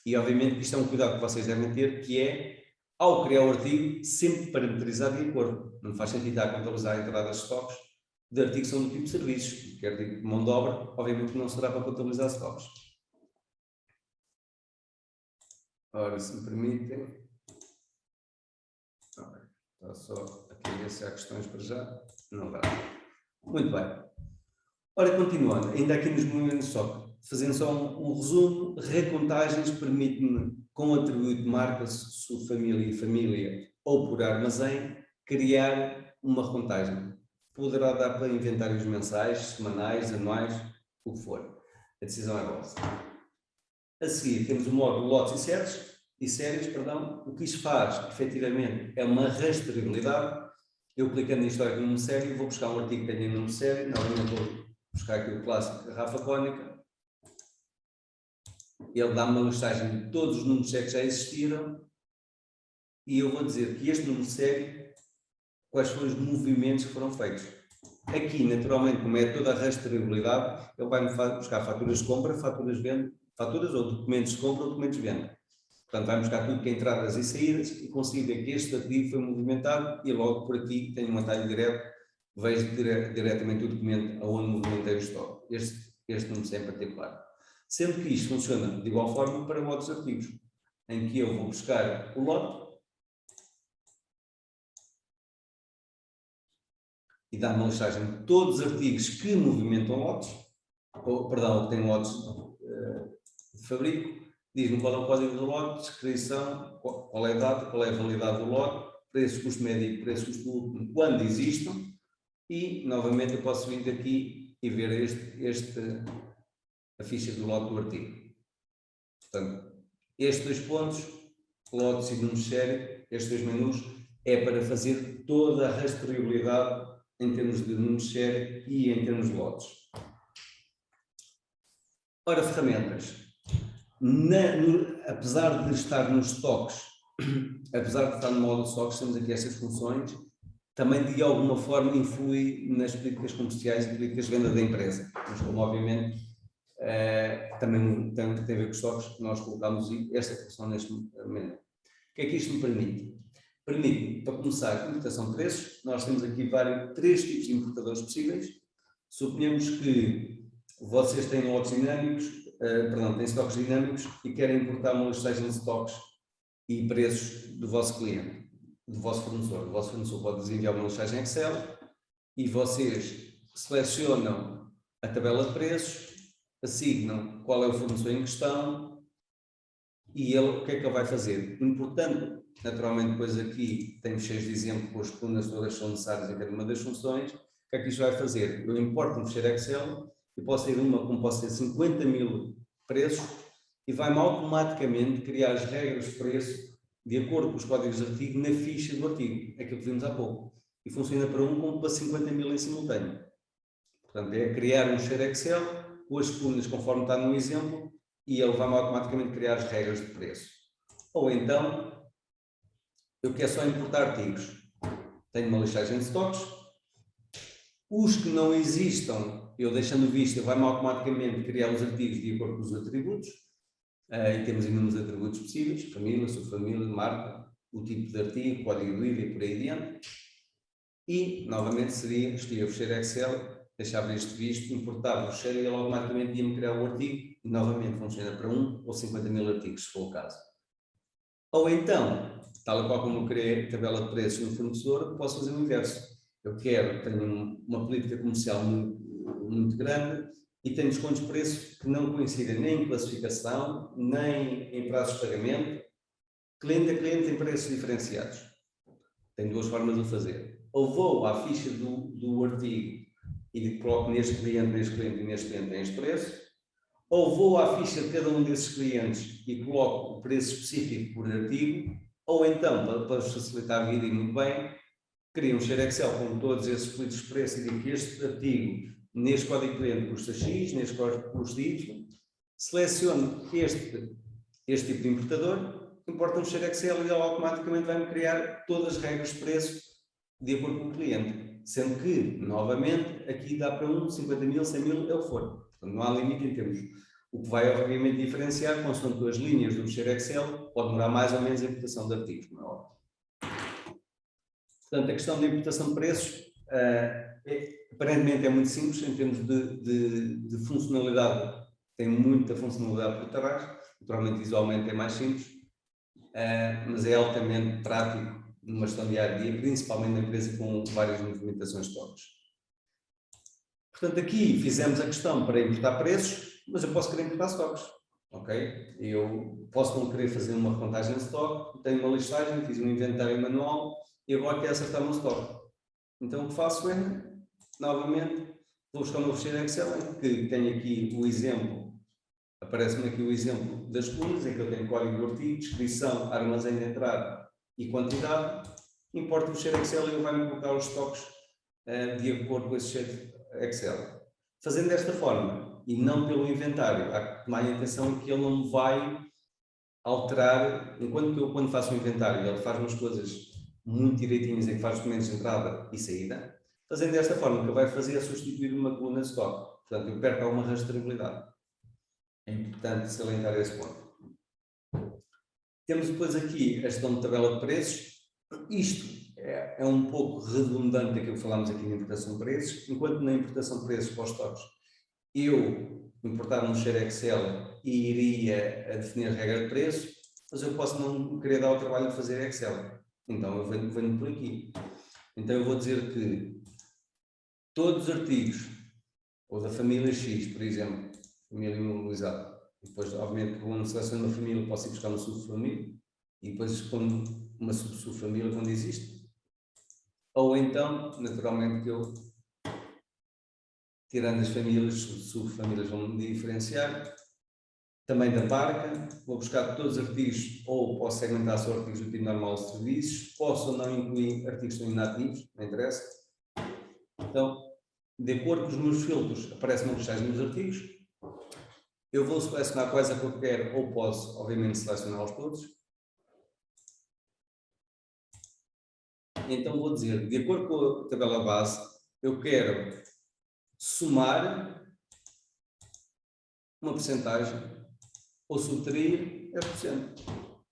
E, obviamente, isto é um cuidado que vocês devem ter, que é, ao criar o artigo, sempre parametrizar de acordo. Não faz sentido estar a contabilizar entradas de stocks de artigos são do tipo de serviços, que artigo de mão de obra, obviamente não será para contabilizar stocks. Ora, se me permitem. Okay. Está só aqui a ver se há questões para já. Não dá. Muito bem. Ora, continuando, ainda aqui nos movimentos de estoque, fazendo só um resumo, recontagens permite-me, com atributo de marca, subfamília e família, ou por armazém, criar uma recontagem. Poderá dar para inventários mensais, semanais, anuais, o que for. A decisão é vossa. A seguir, temos o módulo lotes e séries, o que isto faz, efetivamente, é uma rastreabilidade. Eu clicando em histórico de número de série, vou buscar um artigo que tenha número de série, normalmente vou buscar aqui o clássico garrafa cónica, ele dá-me uma listagem de todos os números de série que já existiram, e eu vou dizer que este número de série, quais foram os movimentos que foram feitos. Aqui, naturalmente, como é toda a rastreabilidade, ele vai-me buscar faturas de compra, faturas de venda, faturas ou documentos de compra ou documentos de venda. Portanto, vai buscar tudo que é entradas e saídas e consigo ver que este ativo foi movimentado e logo por aqui tenho um atalho direto, vejo diretamente o documento aonde movimentei o estoque. Este número sempre em particular. Sendo que isto funciona de igual forma para outros artigos, em que eu vou buscar o lote e dá uma listagem de todos os artigos que movimentam lotes, que têm lotes de fabrico, diz-me qual é o código do lote, descrição, qual é a data, qual é a validade do lote, preço, custo médio e preço, custo último, quando existam, e novamente eu posso vir daqui e ver a ficha do lote do artigo. Portanto, estes dois pontos, lotes e números de série, estes dois menus, é para fazer toda a rastreabilidade em termos de números de série e em termos de lotes. Ora, ferramentas. Apesar de estar nos stocks, apesar de estar no módulo de stocks, temos aqui estas funções, também de alguma forma influi nas políticas comerciais e políticas de venda da empresa. Mas como obviamente também tem a ver com os stocks, nós colocamos esta função neste momento. O que é que isto me permite? Permite, para começar, importação de preços. Nós temos aqui três tipos de importadores possíveis. Suponhamos que vocês têm lotes dinâmicos, têm estoques dinâmicos e querem importar uma listagem de estoques e preços do vosso cliente, do vosso fornecedor. O vosso fornecedor pode enviar uma listagem Excel e vocês selecionam a tabela de preços, assignam qual é o fornecedor em questão e ele, o que é que ele vai fazer? Importante, naturalmente, depois aqui temos cheios de exemplos com as colunas todas que são necessárias em cada uma das funções. O que é que isto vai fazer? Eu importo um fecheiro Excel e posso ter como posso ter 50 mil preços e vai-me automaticamente criar as regras de preço de acordo com os códigos de artigo na ficha do artigo, aquilo que vimos há pouco. E funciona para como para 50 mil em simultâneo. Portanto, é criar um fecheiro Excel com as colunas conforme está no exemplo e ele vai-me automaticamente criar as regras de preço. Ou então, eu quero só importar artigos. Tenho uma listagem de estoques. Os que não existam, eu deixando vista, vai-me automaticamente criar os artigos de acordo com os atributos. E temos inúmeros atributos possíveis, família, subfamília, marca, o tipo de artigo, código de IVA e por aí adiante. E, novamente, escolher o fecheiro Excel, deixava este visto, importava o fecheiro e ele automaticamente ia-me criar o artigo e, novamente, funciona para 1 ou 50 mil artigos, se for o caso. Ou então, tal e qual como eu criei a tabela de preços no fornecedor, posso fazer o inverso. Tenho uma política comercial muito grande e tenho descontos de preço que não coincidem nem em classificação, nem em prazos de pagamento, cliente a cliente em preços diferenciados. Tenho duas formas de o fazer. Ou vou à ficha do artigo e coloco neste cliente e neste cliente tem este preço, ou vou à ficha de cada um desses clientes e coloco o preço específico por artigo, ou então, para facilitar a vida e muito bem, crio um fecheiro Excel com todos esses políticos de preço e digo que este artigo, neste código cliente, custa X, neste código custa Y, seleciono este tipo de importador, importa um fecheiro Excel e ele automaticamente vai-me criar todas as regras de preço de acordo com o cliente. Sendo que, novamente, aqui dá para 50 mil, 100 mil, é o que for. Portanto, não há limite em termos. O que vai, obviamente, diferenciar, consoante as linhas do fecheiro Excel, pode demorar mais ou menos a importação de artigos, não é óbvio. Portanto, a questão da importação de preços aparentemente é muito simples em termos de funcionalidade, tem muita funcionalidade por trás, naturalmente visualmente é mais simples, mas é altamente prático numa gestão diária a dia, principalmente na empresa com várias movimentações de stocks. Portanto, aqui fizemos a questão para importar preços, mas eu posso querer importar stocks, ok? Eu posso não querer fazer uma recontagem de stock, tenho uma listagem, fiz um inventário manual e agora quero acertar o meu stock. Então o que faço é, novamente, vou buscar o meu fecheiro Excel, em que tenho aqui o exemplo, aparece-me aqui o exemplo das colunas, em que eu tenho código do artigo, descrição, armazém de entrada e quantidade, importo o fecheiro Excel e ele vai-me colocar os stocks de acordo com esse fecheiro Excel. Fazendo desta forma, e não pelo inventário, há que tomar atenção que ele não vai alterar, enquanto que eu, quando faço um inventário, ele faz umas coisas muito direitinhas, em que faz documentos de entrada e saída. Fazendo desta forma, o que ele vai fazer é substituir uma coluna de stock. Portanto, eu perco alguma rastreabilidade. É importante salientar esse ponto. Temos depois aqui a gestão de tabela de preços. Isto é um pouco redundante daquilo que falámos aqui na importação de preços. Enquanto na importação de preços para os stocks, eu importar um fecheiro Excel e iria a definir a regra de preço, mas eu posso não querer dar o trabalho de fazer Excel. Então eu venho por aqui. Então eu vou dizer que todos os artigos, ou da família X, por exemplo, família imobilizada, depois, obviamente, quando seleciono uma família, posso ir buscar uma subfamília, e depois escondo uma subfamília quando existe. Ou então, naturalmente, que eu, tirando as famílias, subfamílias vão diferenciar, também da marca, vou buscar todos os artigos, ou posso segmentar só artigos do tipo normal de serviços, posso ou não incluir artigos que estão inativos, não interessa. Então, de acordo com os meus filtros, aparecem uma listagem dos artigos, eu vou selecionar quais é que eu quero, ou posso, obviamente, selecioná-los todos. Então vou dizer, de acordo com a tabela base, eu quero somar uma porcentagem ou subtrair 10%,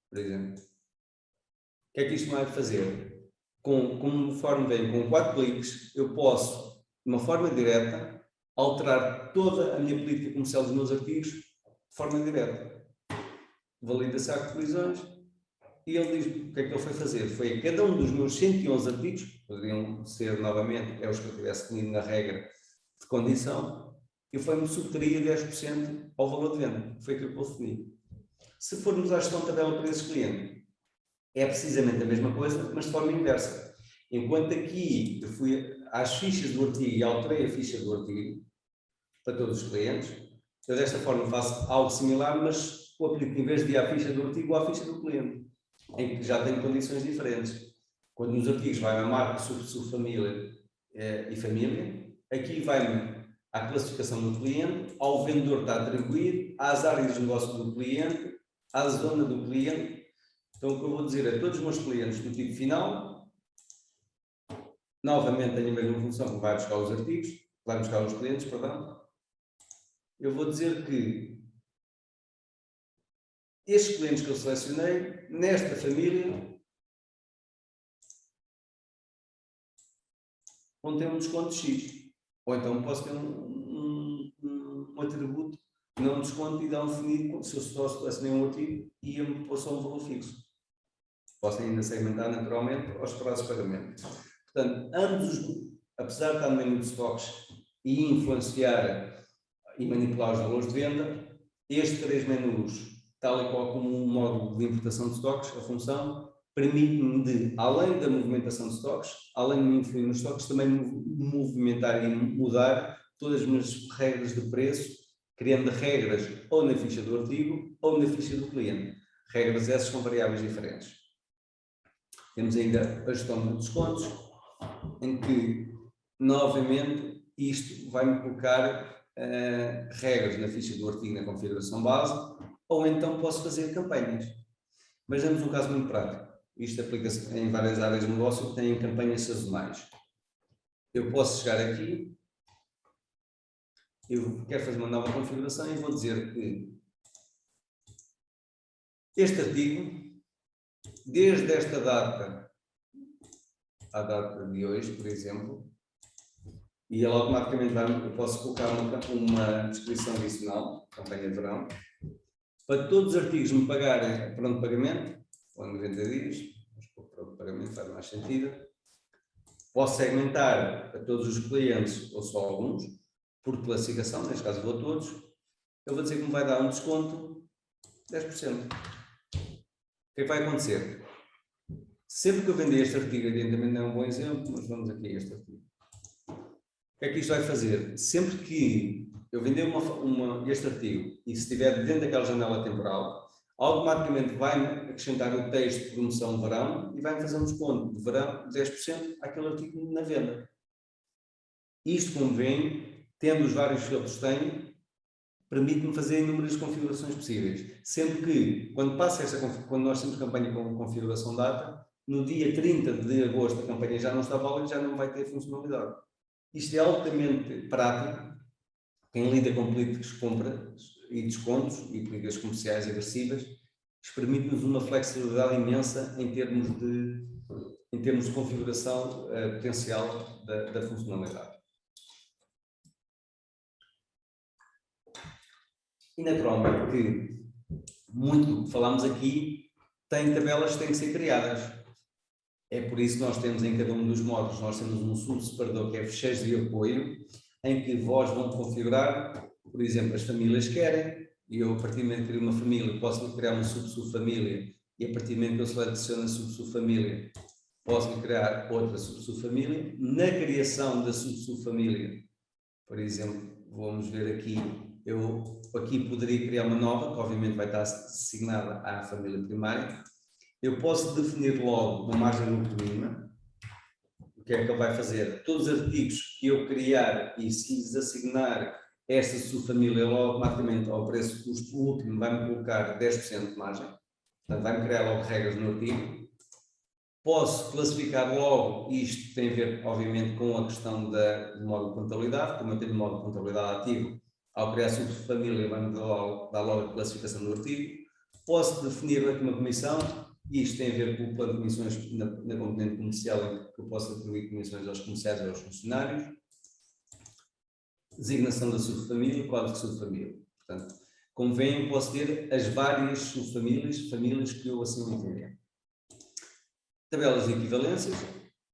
por exemplo. O que é que isto vai fazer? Conforme vem com 4 cliques, eu posso, de uma forma direta, alterar toda a minha política comercial dos meus artigos de forma direta. Valida-se a colisões e ele diz o que é que ele foi fazer. Foi a cada um dos meus 111 artigos, poderiam ser novamente, é os que eu tivesse definido na regra de condição, e foi-me subtrair 10% ao valor de venda. Foi aquilo que eu defini. Se formos à gestão de tabela para esse cliente, é precisamente a mesma coisa, mas de forma inversa. Enquanto aqui eu fui às fichas do artigo e alterei a ficha do artigo para todos os clientes, eu desta forma faço algo similar, mas o aplico em vez de ir à ficha do artigo, à ficha do cliente, em que já tenho condições diferentes. Quando nos artigos vai a marca, subfamília e família, aqui vai-me à classificação do cliente, ao vendedor está atribuído, às áreas de negócio do cliente, à zona do cliente. Então, o que eu vou dizer a todos os meus clientes do tipo final, novamente tenho a mesma função que vai buscar os artigos, vai buscar os clientes, perdão. Eu vou dizer que estes clientes que eu selecionei, nesta família, vão ter um desconto de X. Ou então posso ter um atributo, não um desconto e dar um definido, se eu só selecionei um artigo, ia-me pôr só um valor fixo. Posso ainda segmentar naturalmente aos prazos de pagamento. Portanto, ambos, apesar de estar no menu de stocks e influenciar e manipular os valores de venda, estes 3 menus, tal e qual como um módulo de importação de stocks, a função, permite-me de, além da movimentação de stocks, além de me influir nos stocks, também movimentar e mudar todas as minhas regras de preço, criando regras ou na ficha do artigo ou na ficha do cliente. Regras essas com variáveis diferentes. Temos ainda a gestão de descontos, em que, novamente, isto vai-me colocar regras na ficha do artigo na configuração base, ou então posso fazer campanhas. Mas damos um caso muito prático. Isto aplica-se em várias áreas de negócio que têm campanhas sazonais. Eu posso chegar aqui, eu quero fazer uma nova configuração e vou dizer que este artigo, desde esta data à data de hoje, por exemplo, E ele automaticamente eu posso colocar uma descrição adicional, campanha de verão, para todos os artigos me pagarem pronto de pagamento, ou em 90 dias, mas para o pronto de pagamento faz mais sentido. Posso segmentar a todos os clientes, ou só alguns, por classificação, neste caso vou a todos. Eu vou dizer que me vai dar um desconto de 10%. O que é que vai acontecer? Sempre que eu vender este artigo, evidentemente não é um bom exemplo, mas vamos aqui a este artigo. O que é que isto vai fazer? Sempre que eu vender este artigo e se estiver dentro daquela janela temporal, automaticamente vai-me acrescentar o texto de promoção de verão e vai-me fazer um desconto de verão de 10% àquele artigo na venda. Isto, como veem, tendo os vários filtros que tenho, permite-me fazer inúmeras configurações possíveis. Sempre que, quando nós temos campanha com configuração data, no dia 30 de agosto a campanha já não está válida, já não vai ter funcionalidade. Isto é altamente prático. Quem lida com políticas de compra e descontos e políticas comerciais agressivas, isto permite-nos uma flexibilidade imensa em termos de configuração potencial da funcionalidade. E naturalmente que muito do que falamos aqui tem tabelas que têm que ser criadas. É por isso que nós temos em cada um dos módulos, nós temos um subseparador que é fecheiros de apoio, em que vós vão configurar, por exemplo, as famílias querem, e eu a partir do momento que crio uma família, posso criar uma subfamília, e a partir do momento que eu seleciono a subfamília, posso criar outra subfamília. Na criação da subfamília, por exemplo, vamos ver aqui, eu aqui poderia criar uma nova, que obviamente vai estar assignada à família primária. Eu posso definir logo uma margem muito mínima. O que é que ele vai fazer? Todos os artigos que eu criar e se lhes assignar esta subfamília, ele automaticamente ao preço custo último vai-me colocar 10% de margem. Portanto, vai-me criar logo regras no artigo. Posso classificar logo, isto tem a ver, obviamente, com a questão do modo de contabilidade. Como eu tenho o modo de contabilidade ativo, ao criar subfamília vai-me dar logo a classificação do artigo. Posso definir aqui uma comissão. Isto tem a ver com o plano de comissões na componente comercial, em que eu posso atribuir comissões aos comerciais e aos funcionários. Designação da subfamília, código de subfamília. Portanto, como veem, posso ter as várias subfamílias, famílias que eu assim entender. Tabelas de equivalências.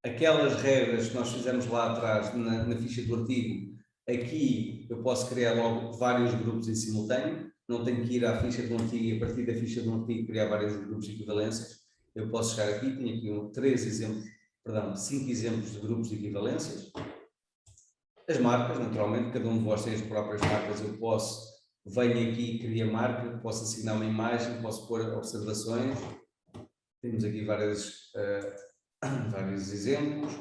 Aquelas regras que nós fizemos lá atrás na ficha do artigo, aqui eu posso criar logo vários grupos em simultâneo. Não tenho que ir à ficha de um artigo e a partir da ficha de um artigo criar vários grupos de equivalências. Eu posso chegar aqui, tenho aqui 5 exemplos de grupos de equivalências. As marcas, naturalmente, cada um de vós tem as próprias marcas. Eu venho aqui e crio a marca, posso assignar uma imagem, posso pôr observações. Temos aqui vários exemplos.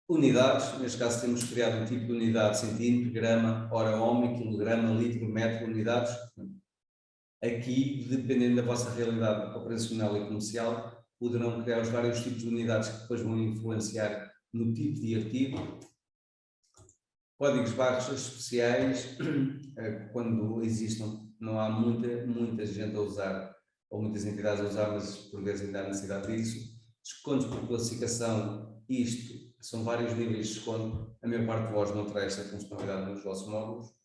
Unidades, neste caso temos criado um tipo de unidade, centímetro, grama, hora homem, quilograma, litro, metro, unidades. Aqui, dependendo da vossa realidade operacional e comercial, poderão criar os vários tipos de unidades que depois vão influenciar no tipo de artigo. Códigos barras especiais, quando existam, não há muita gente a usar, ou muitas entidades a usar, mas por vezes ainda há necessidade disso. Descontos por classificação, isto são vários níveis de desconto, a maior parte de vós não terá esta funcionalidade nos vossos módulos.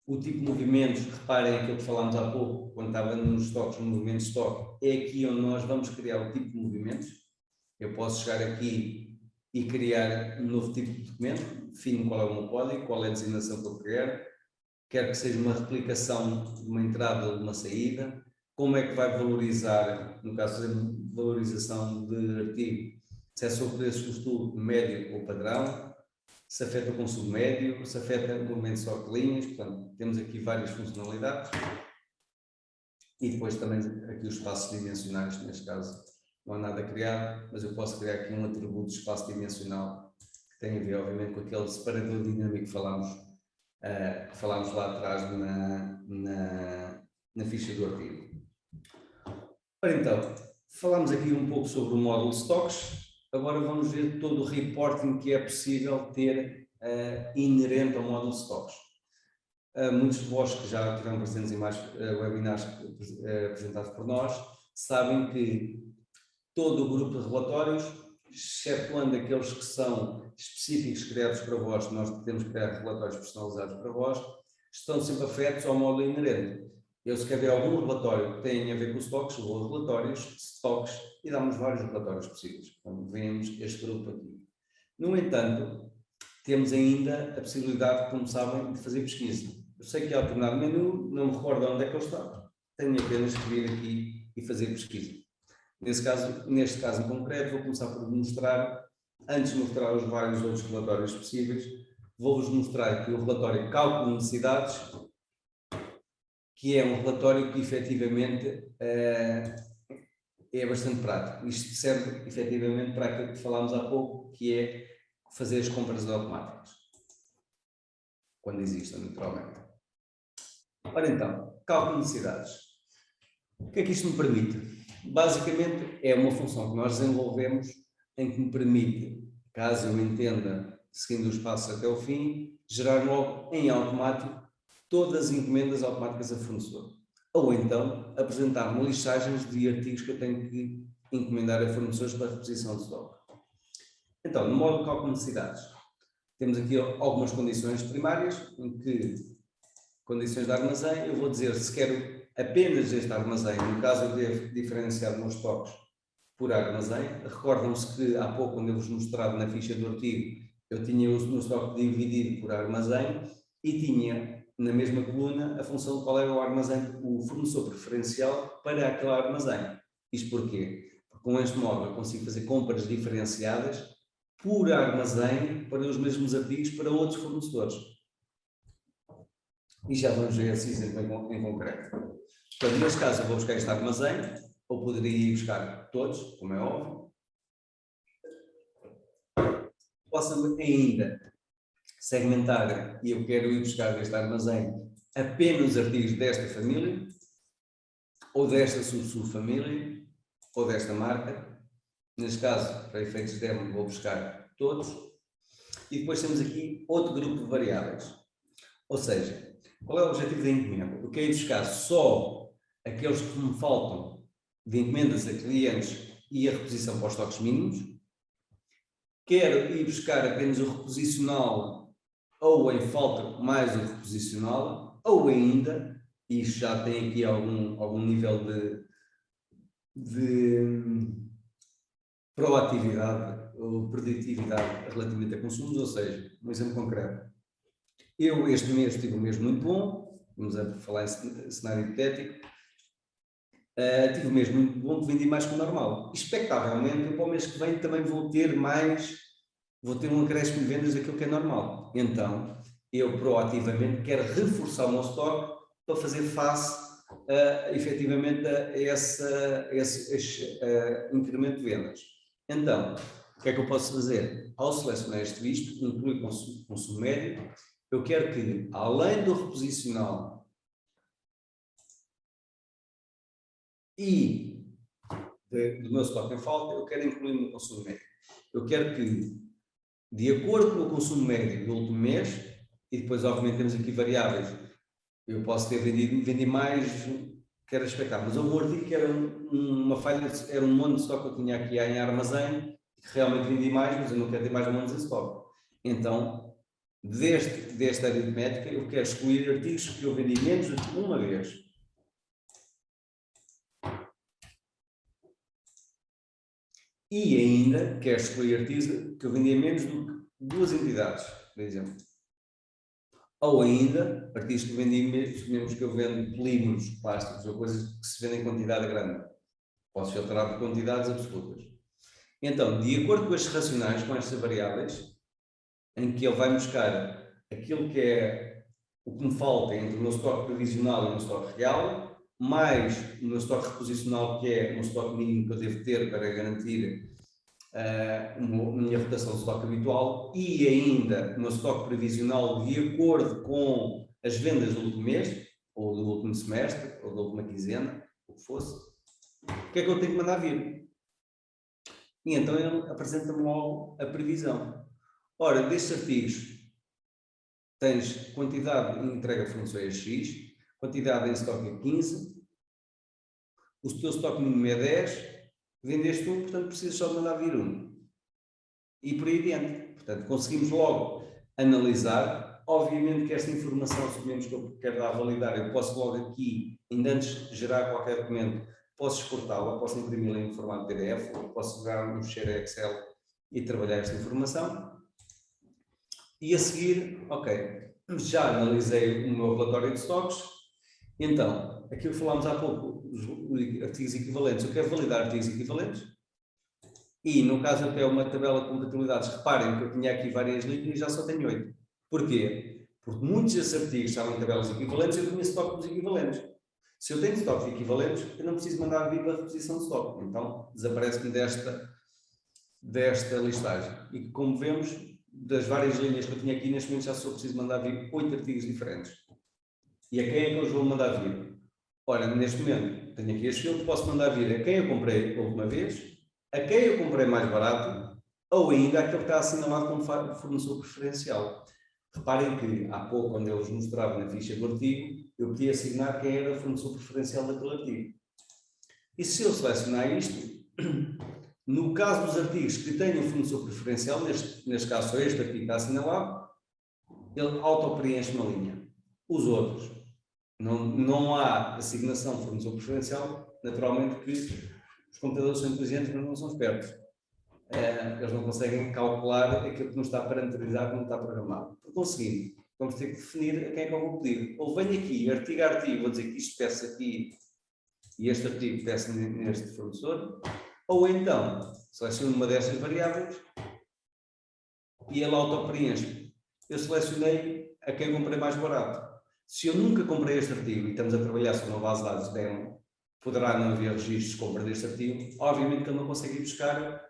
O tipo de movimentos, reparem aquilo que falámos há pouco, quando estava nos estoques, no movimento de estoque, é aqui onde nós vamos criar o tipo de movimentos. Eu posso chegar aqui e criar um novo tipo de documento, defino qual é o meu código, qual é a designação que eu quero que seja uma replicação de uma entrada ou de uma saída, como é que vai valorizar, no caso de valorização de artigo, se é sobre preço custo médio ou padrão, se afeta o consumo médio, se afeta o movimento só de linhas. Portanto, temos aqui várias funcionalidades. E depois também aqui os espaços dimensionais, neste caso não há nada criado, mas eu posso criar aqui um atributo de espaço dimensional que tem a ver, obviamente, com aquele separador dinâmico que falámos lá atrás na ficha do artigo. Ora então, falámos aqui um pouco sobre o módulo stocks. Agora vamos ver todo o reporting que é possível ter inerente ao módulo stocks. Muitos de vós que já tiveram presentes em mais webinars apresentados por nós, sabem que todo o grupo de relatórios excetuando aqueles que são específicos criados para vós, nós temos que criar relatórios personalizados para vós, estão sempre afetos ao módulo inerente. Eu, se quer ver algum relatório que tenha a ver com stocks, vou a relatórios, stocks, e damos vários relatórios possíveis. Então, vemos este grupo aqui. No entanto, temos ainda a possibilidade, como sabem, de fazer pesquisa. Eu sei que há determinado menu, não me recordo onde é que ele está, tenho apenas que vir aqui e fazer pesquisa. Neste caso em concreto, vou começar por mostrar, antes de mostrar os vários outros relatórios possíveis, vou-vos mostrar aqui o relatório Cálculo de Necessidades, que é um relatório que efetivamente é bastante prático. Isto serve efetivamente para aquilo que falámos há pouco, que é fazer as compras automáticas, quando existem, naturalmente. Ora então, cálculo de necessidades. O que é que isto me permite? Basicamente é uma função que nós desenvolvemos em que me permite, caso eu entenda, seguindo os passos até o fim, gerar logo em automático todas as encomendas automáticas a fornecedor. Ou então apresentar-me listagens de artigos que eu tenho que encomendar a fornecedores para reposição de estoque. Então, no modo de cálculo de necessidades, temos aqui algumas condições primárias, em que condições de armazém, eu vou dizer se quero apenas este armazém, no caso eu devo diferenciar meus estoques por armazém. Recordam-se que há pouco, quando eu vos mostrado na ficha do artigo, eu tinha o meu estoque dividido por armazém e tinha na mesma coluna a função de qual era o armazém, o fornecedor preferencial para aquele armazém. Isto porquê? Porque com este modo eu consigo fazer compras diferenciadas por armazém para os mesmos artigos para outros fornecedores. E já vamos ver esse exemplo em concreto. Portanto, neste caso eu vou buscar este armazém, ou poderia ir buscar todos, como é óbvio. Posso ainda segmentar, e eu quero ir buscar deste armazém apenas artigos desta família, ou desta subfamília, ou desta marca. Neste caso, para efeitos de demo, vou buscar todos. E depois temos aqui outro grupo de variáveis. Ou seja, qual é o objetivo da encomenda? Eu quero ir buscar só aqueles que me faltam de encomendas a clientes e a reposição para os estoques mínimos. Quero ir buscar apenas o reposicional ou em falta mais o reposicional, ou ainda, e isto já tem aqui algum nível de proatividade ou preditividade relativamente a consumos, ou seja, um exemplo concreto. Eu este mês tive um mês muito bom, vamos a falar em cenário hipotético, tive um mês muito bom que vendi mais que o normal. Expectavelmente, eu para o mês que vem também vou ter um acréscimo de vendas daquilo que é normal. Então, eu proativamente quero reforçar o meu estoque para fazer face efetivamente a esse incremento de vendas. Então, o que é que eu posso fazer? Ao selecionar este visto, incluir consumo médio, eu quero que, além do reposicional e do meu estoque em falta, eu quero incluir no consumo médio. Eu quero que, de acordo com o consumo médio do último mês, e depois obviamente temos aqui variáveis, eu posso ter vendido mais, quero expectar, mas houve um artigo que era uma falha, era um monte de estoque que eu tinha aqui em armazém, que realmente vendi mais, mas eu não quero ter mais montes em estoque. Então, desta aritmética, eu quero excluir artigos que eu vendi menos do que uma vez. E ainda quero excluir artigos que eu vendia menos do que 2 entidades, por exemplo. Ou ainda, artigos que eu vendi menos que eu vendo polímeros, plásticos ou coisas que se vendem em quantidade grande. Posso filtrar por quantidades absolutas. Então, de acordo com estes racionais, com estas variáveis, em que ele vai buscar aquilo que é o que me falta entre o meu estoque previsional e o meu estoque real, mais o meu estoque reposicional, que é o estoque mínimo que eu devo ter para garantir a minha rotação de estoque habitual, e ainda o meu estoque previsional de acordo com as vendas do último mês, ou do último semestre, ou da última quinzena, o que fosse, o que é que eu tenho que mandar vir? E então ele apresenta-me logo a previsão. Ora, destes artigos, tens quantidade em entrega a fornecedor X, quantidade em estoque é 15, o teu estoque mínimo é 10, vendeste 1, portanto precisas só de mandar vir 1. e por aí adiante. Portanto, conseguimos logo analisar. Obviamente que esta informação, assumimos que eu quero dar a validar, eu posso logo aqui, ainda antes de gerar qualquer documento, posso exportá-la, posso imprimi-la em formato PDF, ou posso pegar um ficheiro Excel e trabalhar esta informação. E a seguir, ok, já analisei o meu relatório de stocks, então, aquilo que falámos há pouco, os artigos equivalentes, eu quero validar artigos equivalentes, e no caso eu quero uma tabela de compatibilidades, reparem que eu tinha aqui várias linhas e já só tenho 8. Porquê? Porque muitos desses artigos estavam em tabelas equivalentes, eu tinha estoque dos equivalentes. Se eu tenho estoques equivalentes, eu não preciso mandar vir para a reposição de estoque, então desaparece-me desta listagem. E como vemos, das várias linhas que eu tinha aqui, neste momento já só preciso mandar vir 8 artigos diferentes. E a quem é que eu os vou mandar vir? Ora, neste momento, tenho aqui este filtro, posso mandar vir a quem eu comprei a última vez, a quem eu comprei mais barato, ou ainda aquele que está assinalado como fornecedor preferencial. Reparem que, há pouco, quando eu vos mostrava na ficha do artigo, eu podia assignar quem era o fornecedor preferencial daquele artigo. E se eu selecionar isto, no caso dos artigos que tenham fornecedor preferencial, neste caso só este aqui que está assinalado, ele auto-preenche uma linha. Os outros, não há assignação de fornecedor preferencial, naturalmente que os computadores são inteligentes, mas não são espertos. Eles não conseguem calcular aquilo que não está parametrizado, não está programado. Por conseguinte, vamos ter que definir a quem é que eu vou pedir. Ou venho aqui, artigo a artigo, vou dizer que isto peça aqui e este artigo peça neste fornecedor, ou então seleciono uma destas variáveis e ele auto-preenche. Eu selecionei a quem comprei mais barato. Se eu nunca comprei este artigo e estamos a trabalhar sobre uma base de dados demo, poderá não haver registros de compra deste artigo. Obviamente que ele não consegue ir buscar,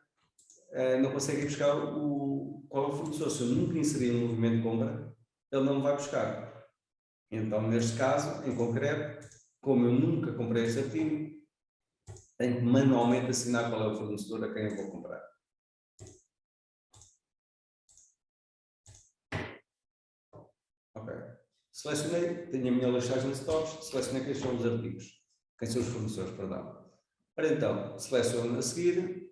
qual é o fornecedor. Se eu nunca inseri um movimento de compra, ele não me vai buscar. Então, neste caso, em concreto, como eu nunca comprei este artigo, tenho que manualmente assinar qual é o fornecedor a quem eu vou comprar. Ok. Selecionei, tenho a minha listagem de stocks, selecionei quem são os artigos, quem são os fornecedores, perdão. Ora então, seleciono a seguir.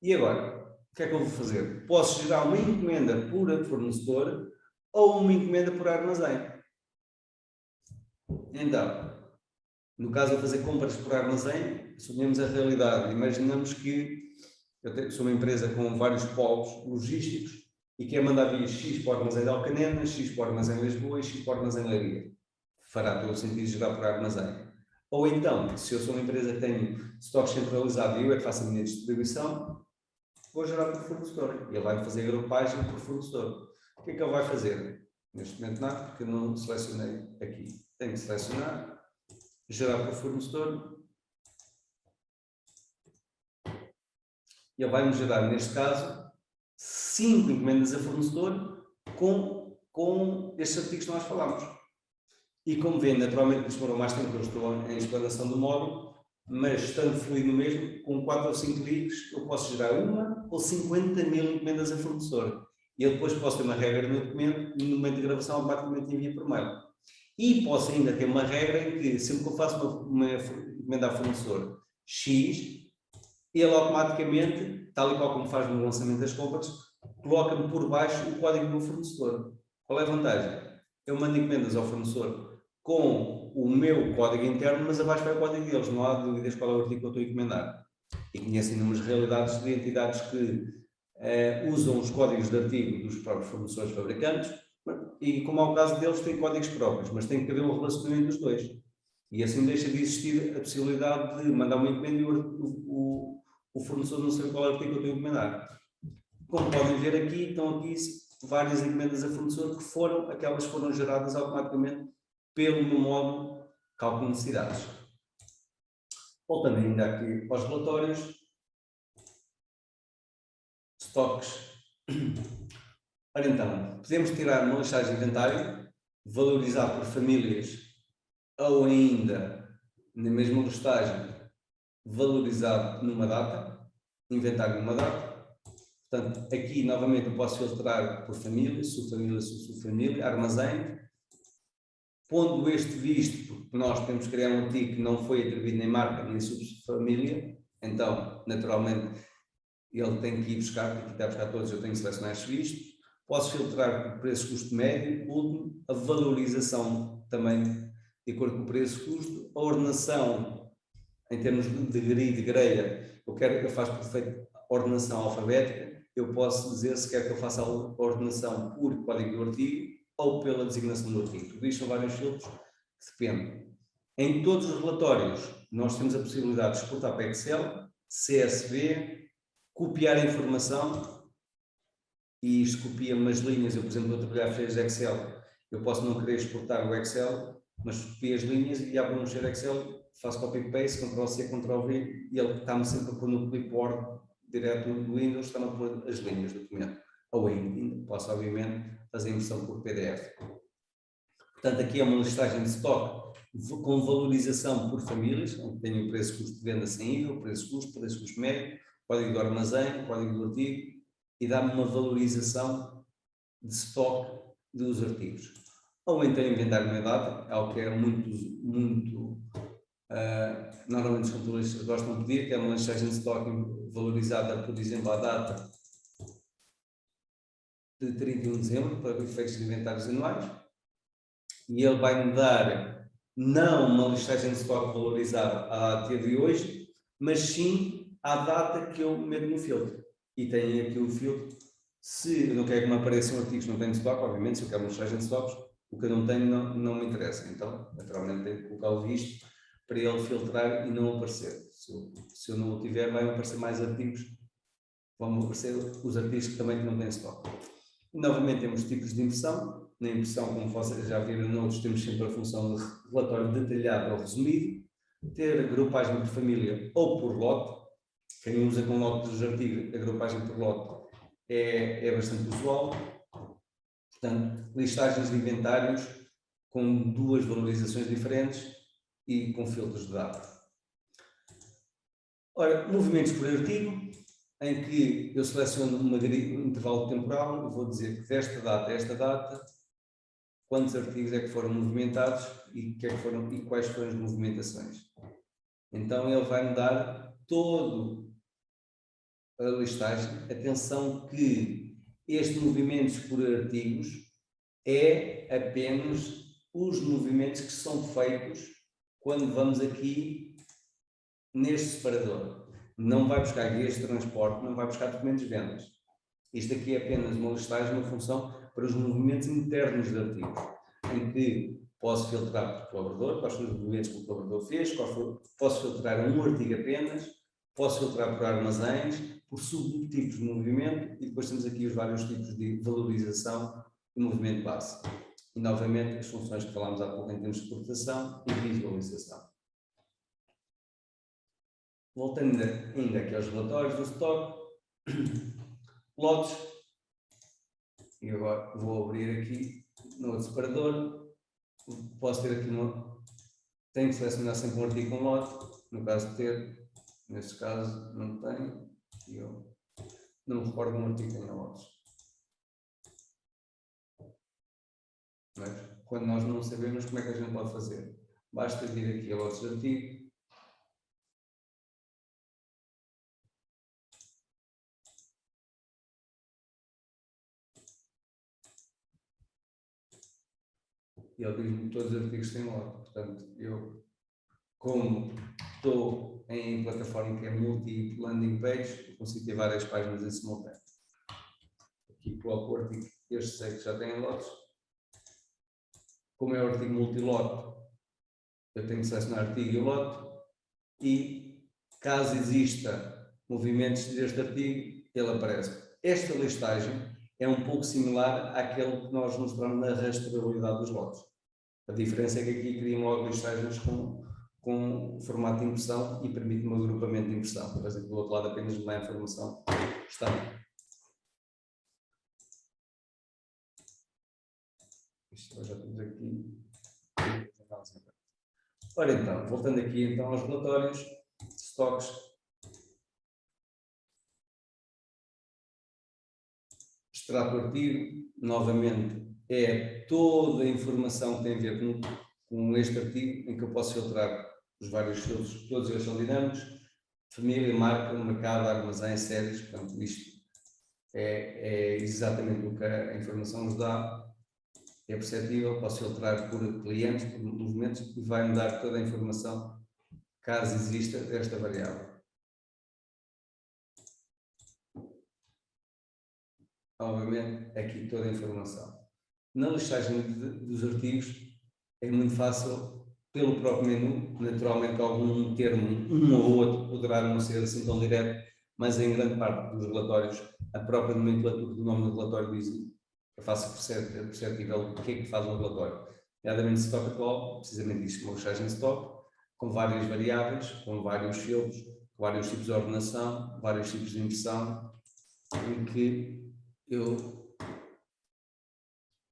E agora, o que é que eu vou fazer? Posso gerar uma encomenda por fornecedor ou uma encomenda por armazém. Então, no caso de fazer compras por armazém, assumimos a realidade. Imaginamos que eu sou uma empresa com vários polos logísticos e quer mandar vir X para o armazém de Alcanena, X para o armazém de Lisboa e X para o armazém de Leiria. Fará todo o sentido gerar por armazém. Ou então, se eu sou uma empresa que tem estoque centralizado e eu é que faço a minha distribuição, vou gerar por fornecedor. E ele vai fazer a agrupagem por fornecedor. O que é que ele vai fazer? Neste momento nada, porque eu não selecionei aqui. Tenho que selecionar, gerar por fornecedor. E ele vai-me gerar, neste caso, 5 encomendas a fornecedor com estes artigos que nós falámos. E como vê, naturalmente demorou mais tempo que eu estou em explanação do módulo, mas estando fluido mesmo, com 4 ou 5 cliques, eu posso gerar 1 ou 50.000 encomendas a fornecedor. E eu depois posso ter uma regra no documento, no momento de gravação, automaticamente envia por mail. E posso ainda ter uma regra em que, sempre que eu faço uma encomenda a fornecedor X, ele automaticamente, tal e qual como faz no lançamento das compras, coloca-me por baixo o código do fornecedor. Qual é a vantagem? Eu mando encomendas ao fornecedor com o meu código interno, mas abaixo vai o código deles, não há dúvidas qual é o artigo que eu estou a encomendar. E conheço inúmeras realidades de entidades que usam os códigos de artigo dos próprios fornecedores fabricantes, e como é o caso deles, têm códigos próprios, mas tem que haver um relacionamento dos dois. E assim deixa de existir a possibilidade de mandar uma encomenda e o fornecedor não sabe qual é o artigo que eu estou a encomendar. Como podem ver aqui, estão aqui várias encomendas a fornecedor que aquelas foram geradas automaticamente pelo meu módulo cálculo de necessidades. Voltando ainda aqui aos relatórios, estoques. Ora então, podemos tirar uma listagem de inventário, valorizar por famílias ou ainda, na mesma listagem, valorizado numa data, inventário numa data. Portanto, aqui novamente eu posso filtrar por família, subfamília, armazém. Pondo este visto, porque nós temos que criar um artigo que não foi atribuído nem marca nem subfamília, Então, naturalmente, ele tem que ir buscar, aqui está a buscar todos, eu tenho que selecionar estes vistos. Posso filtrar por preço, custo médio, último, a valorização também de acordo com o preço-custo, a ordenação em termos de grid, de grelha, eu faço por defeito ordenação alfabética, eu posso dizer se quer que eu faça a ordenação por código do artigo ou pela designação do artigo. Tudo isto são vários filtros que dependem. Em todos os relatórios, nós temos a possibilidade de exportar para Excel, CSV, copiar a informação, e isto copia umas linhas. Eu, por exemplo, vou trabalhar folhas de Excel, eu posso não querer exportar o Excel, mas copio as linhas e abro um fecheiro Excel, faço copy-paste, Ctrl-C, Ctrl-V, e ele está-me sempre a pôr no clipboard direto no Windows, está-me a pôr as linhas do documento. Ou ainda, posso obviamente fazer impressão por PDF. Portanto, aqui é uma listagem de stock com valorização por famílias, onde tenho o preço, custo de venda sem IVA, o preço, custo médio, código do armazém, código do artigo, e dá-me uma valorização de stock dos artigos. Ou então inventário meia data, algo que é normalmente os contabilistas gostam de pedir, que é uma listagem de stock valorizada, por exemplo, à data de 31 de dezembro, para efeitos de inventários anuais, e ele vai-me dar não uma listagem de stock valorizada à data de hoje, mas sim à data que eu meto no filtro. E tem aqui o filtro. Se eu não quero que me apareçam artigos que não têm stock, obviamente, se eu quero uma listagem de stocks, o que eu não tenho não me interessa. Então, naturalmente, tenho que colocar o visto para ele filtrar e não aparecer. Se eu não o tiver, vai aparecer mais artigos, vão aparecer os artigos que também não têm stock. E, novamente, temos tipos de impressão. Na impressão, como vocês já viram noutros, temos sempre a função de relatório detalhado ou resumido, ter agrupagem por família ou por lote. Quem usa com lote dos artigos, agrupagem por lote, é bastante usual. Portanto, listagens de inventários com duas valorizações diferentes e com filtros de data. Ora, movimentos por artigo, em que eu seleciono um intervalo temporal, eu vou dizer que desta data a esta data, quantos artigos é que foram movimentados e quais foram as movimentações. Então ele vai me dar todo a listagem. Atenção que estes movimentos por artigos é apenas os movimentos que são feitos quando vamos aqui neste separador. Não vai buscar guias de transporte, não vai buscar documentos de vendas. Isto aqui é apenas uma listagem, uma função para os movimentos internos de artigos, em que posso filtrar por colaborador, quais foram os movimentos que o colaborador fez, posso filtrar um artigo apenas, posso filtrar por armazéns, por subtipos de movimento, e depois temos aqui os vários tipos de valorização e movimento base. E, novamente, as funções que falámos há pouco em termos de exportação e visualização. Voltando ainda aqui aos relatórios do stock, lotes, e agora vou abrir aqui no outro separador, posso ter aqui tenho que selecionar sempre um artigo com lote, no caso de ter, neste caso não tenho, e eu não me recordo de um artigo que tenha lotes. Mas, quando nós não sabemos, como é que a gente pode fazer? Basta vir aqui a lotes de artigo, e ele diz-me todos os artigos têm lote. Portanto, eu, como estou em plataforma que é multi-landing page, consigo ter várias páginas em simultâneo. Aqui coloco o artigo, este sei que já tem lotes. Como é o artigo multilote, eu tenho que selecionar artigo e lote, e caso exista movimentos deste artigo, ele aparece. Esta listagem é um pouco similar àquele que nós mostramos na rastreabilidade dos lotes. A diferença é que aqui criam logo listagens com formato de impressão e permite um agrupamento de impressão. Por exemplo, do outro lado apenas uma informação está. Isto já temos aqui. Ora então, voltando aqui então aos relatórios de estoques. Extrato o artigo, novamente, é toda a informação que tem a ver com este artigo, em que eu posso filtrar os vários filtros, todos eles são dinâmicos. família, marca, mercado, armazém, séries, portanto, isto é exatamente o que a informação nos dá. É perceptível, posso filtrar por clientes, por movimentos, e vai-me dar toda a informação, caso exista, desta variável. Obviamente, aqui toda a informação. Na listagem dos artigos, é muito fácil, pelo próprio menu, naturalmente algum termo, um ou outro, poderá não ser assim tão direto, mas em grande parte dos relatórios, a própria nomenclatura do nome do relatório diz, é fácil perceptível o que é que faz um relatório. Nomeadamente stock atual, precisamente isto, uma listagem de stock, com várias variáveis, com vários filtros, com vários tipos de ordenação, vários tipos de impressão, em que eu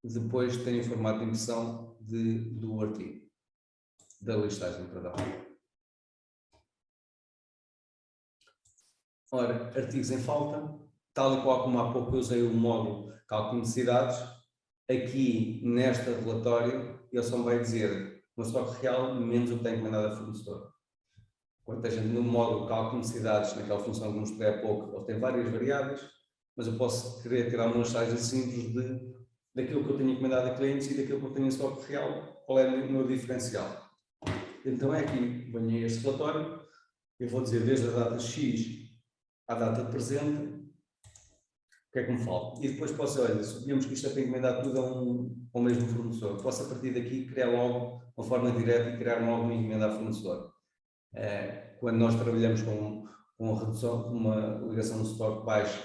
depois tenho o formato de impressão do artigo, da listagem, perdão. Ora, artigos em falta, tal e qual como há pouco eu usei o módulo cálculo de necessidades, aqui neste relatório ele só me vai dizer no estoque real menos o que tem encomendado a fornecedor. Quando a gente no módulo cálculo de necessidades, naquela função que mostrei há pouco, ele tem várias variáveis, mas eu posso querer tirar uma listagem simples daquilo que eu tenho encomendado a clientes e daquilo que eu tenho em estoque real, qual é o meu diferencial. Então é aqui, venho a este relatório, eu vou dizer desde a data X à data presente, o que é que me falta. E depois posso, olha, suponhamos que isto é para encomendar tudo ao mesmo fornecedor. Posso a partir daqui criar logo uma forma direta e criar logo uma encomenda a fornecedor. Quando nós trabalhamos com uma redução, com uma ligação de estoque baixo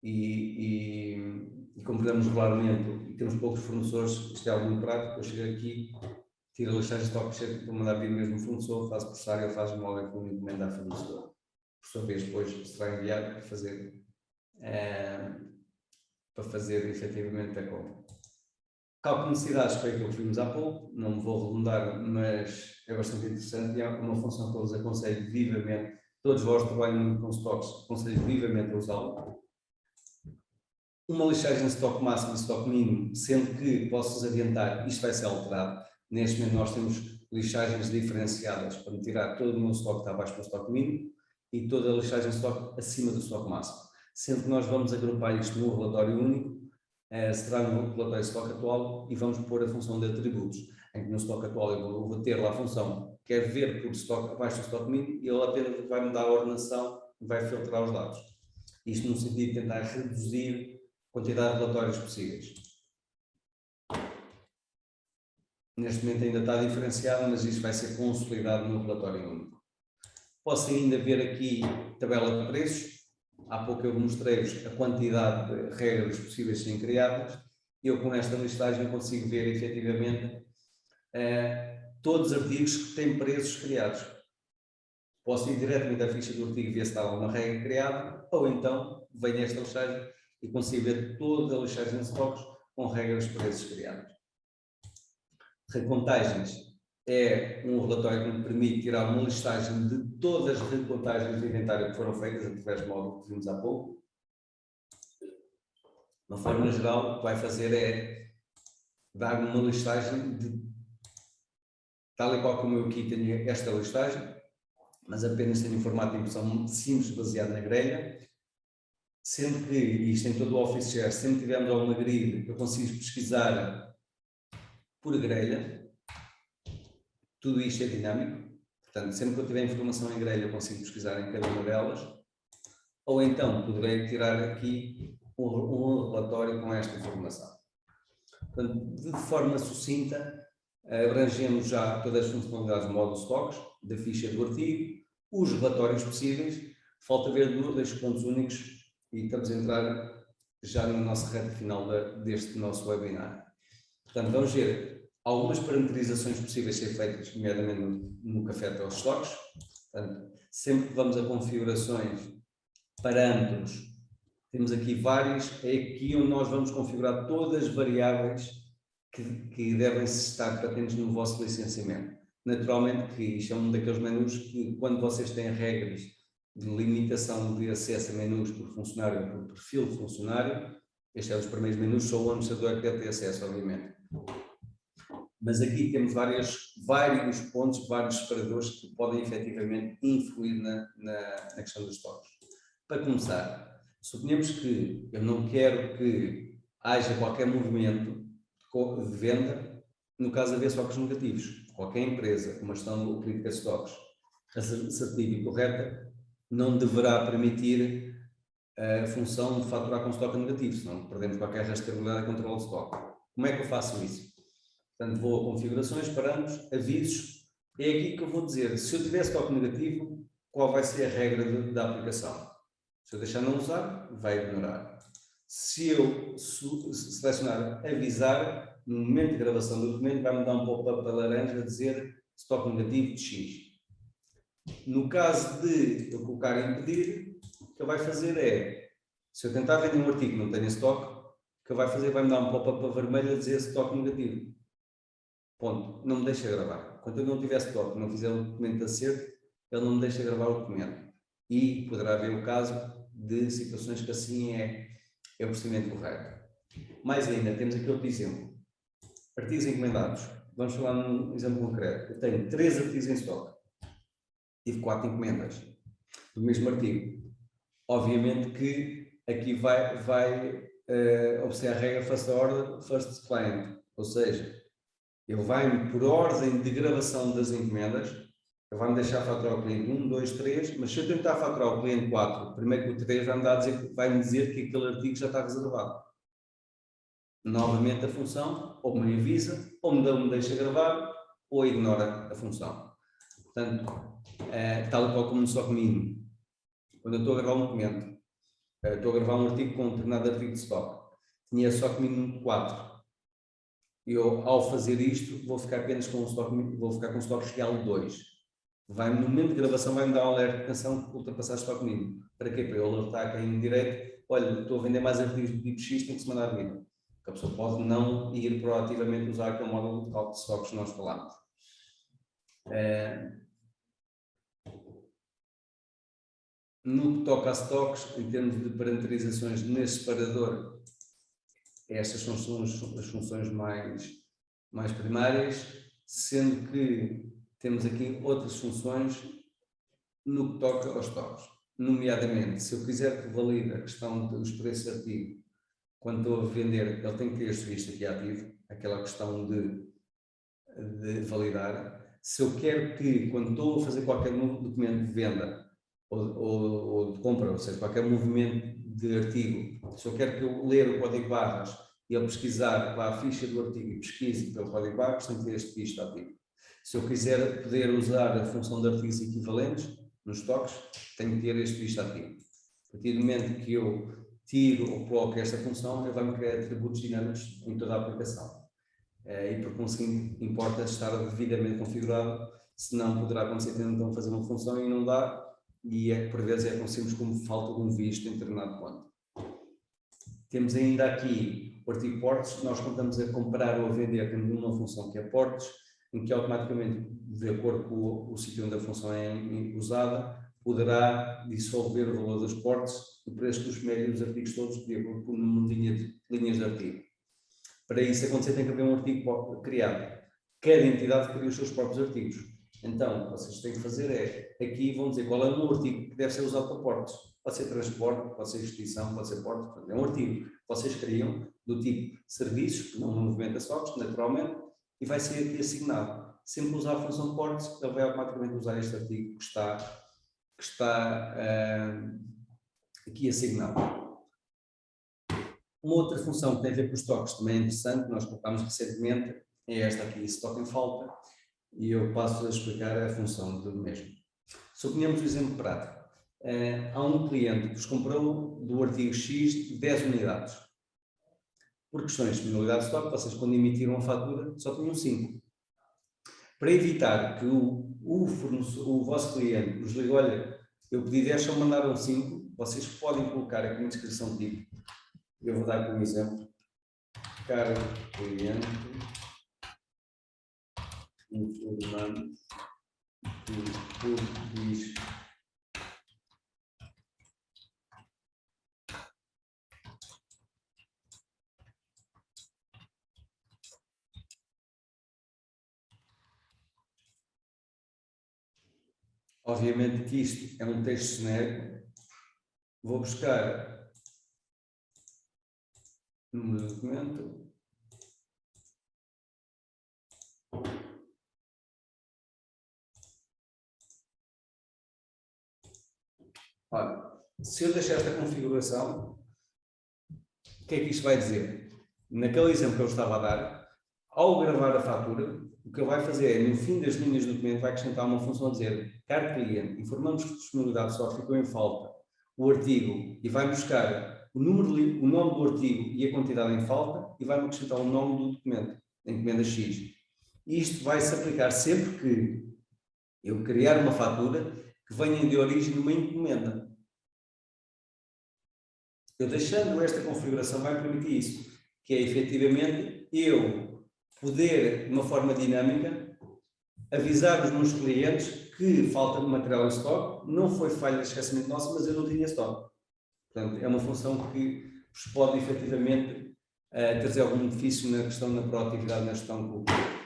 e compramos regularmente e temos poucos fornecedores, isto é algo muito prático, eu chego aqui, tiro a listagem de estoque, chego para mandar vir o mesmo fornecedor, faço processar e ele faz logo com uma encomenda a fornecedor. Por sua vez, depois será enviado para fazer efetivamente a compra. Cálculo de necessidades foi aquilo que vimos há pouco, não me vou redundar, mas é bastante interessante e é uma função que eu vos aconselho vivamente. Todos vós trabalham com stocks, aconselho vivamente a usá-lo. Uma listagem de estoque máximo e estoque mínimo, sendo que posso-vos adiantar, isto vai ser alterado. Neste momento nós temos listagens diferenciadas para me tirar todo o meu estoque que está abaixo do estoque mínimo e toda a listagem de estoque acima do estoque máximo. Sendo que num vamos agrupar isto num relatório único, será no relatório de estoque atual e vamos pôr a função de atributos, em que no estoque atual eu vou ter lá a função quer ver por estoque abaixo do estoque mínimo e ele apenas vai me dar a ordenação e vai filtrar os dados. Isto no sentido de tentar reduzir a quantidade de relatórios possíveis. Neste momento ainda está diferenciado, mas isto vai ser consolidado no relatório único. Posso ainda ver aqui tabela de preços. Há pouco eu mostrei-vos a quantidade de regras possíveis serem criadas. Eu com esta listagem consigo ver efetivamente todos os artigos que têm preços criados. Posso ir diretamente à ficha do artigo e ver se está alguma regra criada, ou então venho a esta listagem e consigo ver toda a listagem de estoques com regras de preços criadas. Recontagens é um relatório que me permite tirar uma listagem de todas as recontagens de inventário que foram feitas através do módulo que vimos há pouco. De uma forma geral, o que vai fazer é dar-me uma listagem de tal e qual como eu aqui tenho esta listagem, mas apenas tenho um formato de impressão simples baseado na grelha, sendo que, isto em todo o Office Share, sempre tivermos alguma grid, eu consigo pesquisar por grelha. Tudo isto é dinâmico, portanto, sempre que eu tiver informação em grelha, eu consigo pesquisar em cada uma delas, ou então poderei tirar aqui um relatório com esta informação. Portanto, de forma sucinta, abrangemos já todas as funcionalidades do módulo stocks, da ficha do artigo, os relatórios possíveis, falta ver dois pontos únicos e estamos a entrar já na nossa reta final deste nosso webinar. Portanto, vamos ver algumas parametrizações possíveis a ser feitas, nomeadamente no café até aos stocks. Portanto, sempre que vamos a configurações, parâmetros, temos aqui vários, é aqui onde nós vamos configurar todas as variáveis que devem estar patentes no vosso licenciamento. Naturalmente que isto é um daqueles menus que, quando vocês têm regras de limitação de acesso a menus por funcionário ou por perfil de funcionário, este é um dos primeiros menus, só o administrador que deve ter acesso, obviamente. Mas aqui temos vários pontos, vários separadores que podem efetivamente influir na questão dos estoques. Para começar, suponhamos que eu não quero que haja qualquer movimento de venda no caso de haver estoques negativos. Qualquer empresa com uma gestão de política de estoques assertiva e correta não deverá permitir a função de faturar com estoque negativo, senão perdemos qualquer rastreabilidade e controle de estoque. Como é que eu faço isso? Portanto, vou a configurações, parâmetros, avisos. É aqui que eu vou dizer, se eu tiver estoque negativo, qual vai ser a regra da aplicação? Se eu deixar não usar, vai ignorar. Se eu selecionar avisar, no momento de gravação do documento, vai-me dar um pop-up laranja a dizer estoque negativo de X. No caso de eu colocar impedir, o que ele vai fazer é, se eu tentar vender um artigo que não tenho estoque, o que ele vai fazer vai-me dar um pop-up vermelho a dizer estoque negativo. Ponto. Não me deixa gravar. Quando eu não tiver estoque, não fizer o documento de acerto, ele não me deixa gravar o documento. E poderá haver o caso de situações que assim é o procedimento correto. Mais ainda, temos aqui outro exemplo. Artigos encomendados. Vamos falar num exemplo concreto. Eu tenho 3 artigos em estoque. Tive 4 encomendas do mesmo artigo. Obviamente que aqui vai obedecer a regra first order, first client. Ou seja, ele vai-me, por ordem de gravação das encomendas, ele vai-me deixar faturar o cliente 1, 2, 3, mas se eu tentar faturar o cliente 4, primeiro que o 3 vai-me dizer que aquele artigo já está reservado. Novamente a função, ou me avisa, ou me deixa gravar, ou ignora a função. Portanto, tal qual como no estoque mínimo. Quando eu estou a gravar um documento, estou a gravar um artigo com um determinado artigo de estoque, tinha estoque mínimo 4. Eu, ao fazer isto, vou ficar apenas com um estoque real 2. No momento de gravação, vai-me dar um alerta de atenção que ultrapassar o estoque mínimo. Para quê? Para eu alertar quem em direito, olha, estou a vender mais artigos do tipo X, tem que se mandar a vida. A pessoa pode não ir proativamente usar aquele módulo de cálculo de estoques que nós falámos. No que toca a estoques, em termos de parametrizações nesse separador, estas são as funções mais primárias, sendo que temos aqui outras funções no que toca aos estoques. Nomeadamente, se eu quiser que valide a questão dos preços de artigo, quando estou a vender, ele tem que ter este visto aqui ativo, aquela questão de validar. Se eu quero que, quando estou a fazer qualquer documento de venda ou de compra, ou seja, qualquer movimento de artigo, se eu quero que eu ler o código barras e ele pesquisar lá a ficha do artigo e pesquise pelo código barras, tem que ter este visto ativo. Se eu quiser poder usar a função de artigos equivalentes nos estoques, tenho que ter este visto ativo. A partir do momento que eu tiro ou coloco esta função, ele vai-me criar atributos dinâmicos em toda a aplicação. E por conseguinte, importa estar devidamente configurado, senão poderá acontecer então fazer uma função e não dá, e por vezes é conhecido como falta de um visto em determinado ponto. Temos ainda aqui o artigo portes. Nós contamos a comprar ou a vender, temos uma função que é portes, em que automaticamente, de acordo com o sítio onde a função é usada, poderá dissolver o valor dos portes, o preço dos médios dos artigos todos, de acordo com o número de linhas de artigo. Para isso acontecer, tem que haver um artigo criado. Cada entidade cria os seus próprios artigos. Então, o que vocês têm que fazer é, aqui vão dizer qual é o artigo que deve ser usado para portes. Pode ser transporte, pode ser expedição, pode ser porte. É um artigo que vocês criam do tipo serviços, não movimento de estoques, naturalmente, e vai ser aqui assignado. Sempre que usar a função portes, ele vai automaticamente usar este artigo que está aqui assignado. Uma outra função que tem a ver com os estoques também é interessante, nós colocámos recentemente, é esta aqui, estoque em falta, e eu passo a explicar a função do mesmo. Suponhamos o exemplo prático. Há um cliente que vos comprou do artigo X 10 unidades. Por questões de disponibilidade de estoque, vocês quando emitiram a fatura só tinham 5. Para evitar que o vosso cliente vos ligue, olha, eu pedi 10, só mandaram 5, vocês podem colocar aqui uma descrição tipo. Eu vou dar como exemplo, caro cliente, informando que por diz Obviamente que isto é um texto genérico. Vou buscar o número do documento. Olha, se eu deixar esta configuração, o que é que isto vai dizer? Naquele exemplo que eu estava a dar, ao gravar a fatura, o que ele vai fazer é, no fim das linhas do documento, vai acrescentar uma função a dizer: caro cliente, informamos que a disponibilidade de estoque ficou em falta o artigo, e vai buscar o nome do artigo e a quantidade em falta, e vai-me acrescentar o nome do documento, a encomenda X. Isto vai-se aplicar sempre que eu criar uma fatura que venha de origem de uma encomenda. Eu deixando esta configuração vai permitir isso, que é efetivamente eu poder, de uma forma dinâmica, avisar os meus clientes que falta de material em estoque, não foi falha de esquecimento nosso, mas eu não tinha estoque. Portanto, é uma função que vos pode efetivamente trazer algum benefício na questão da proatividade na gestão do cliente.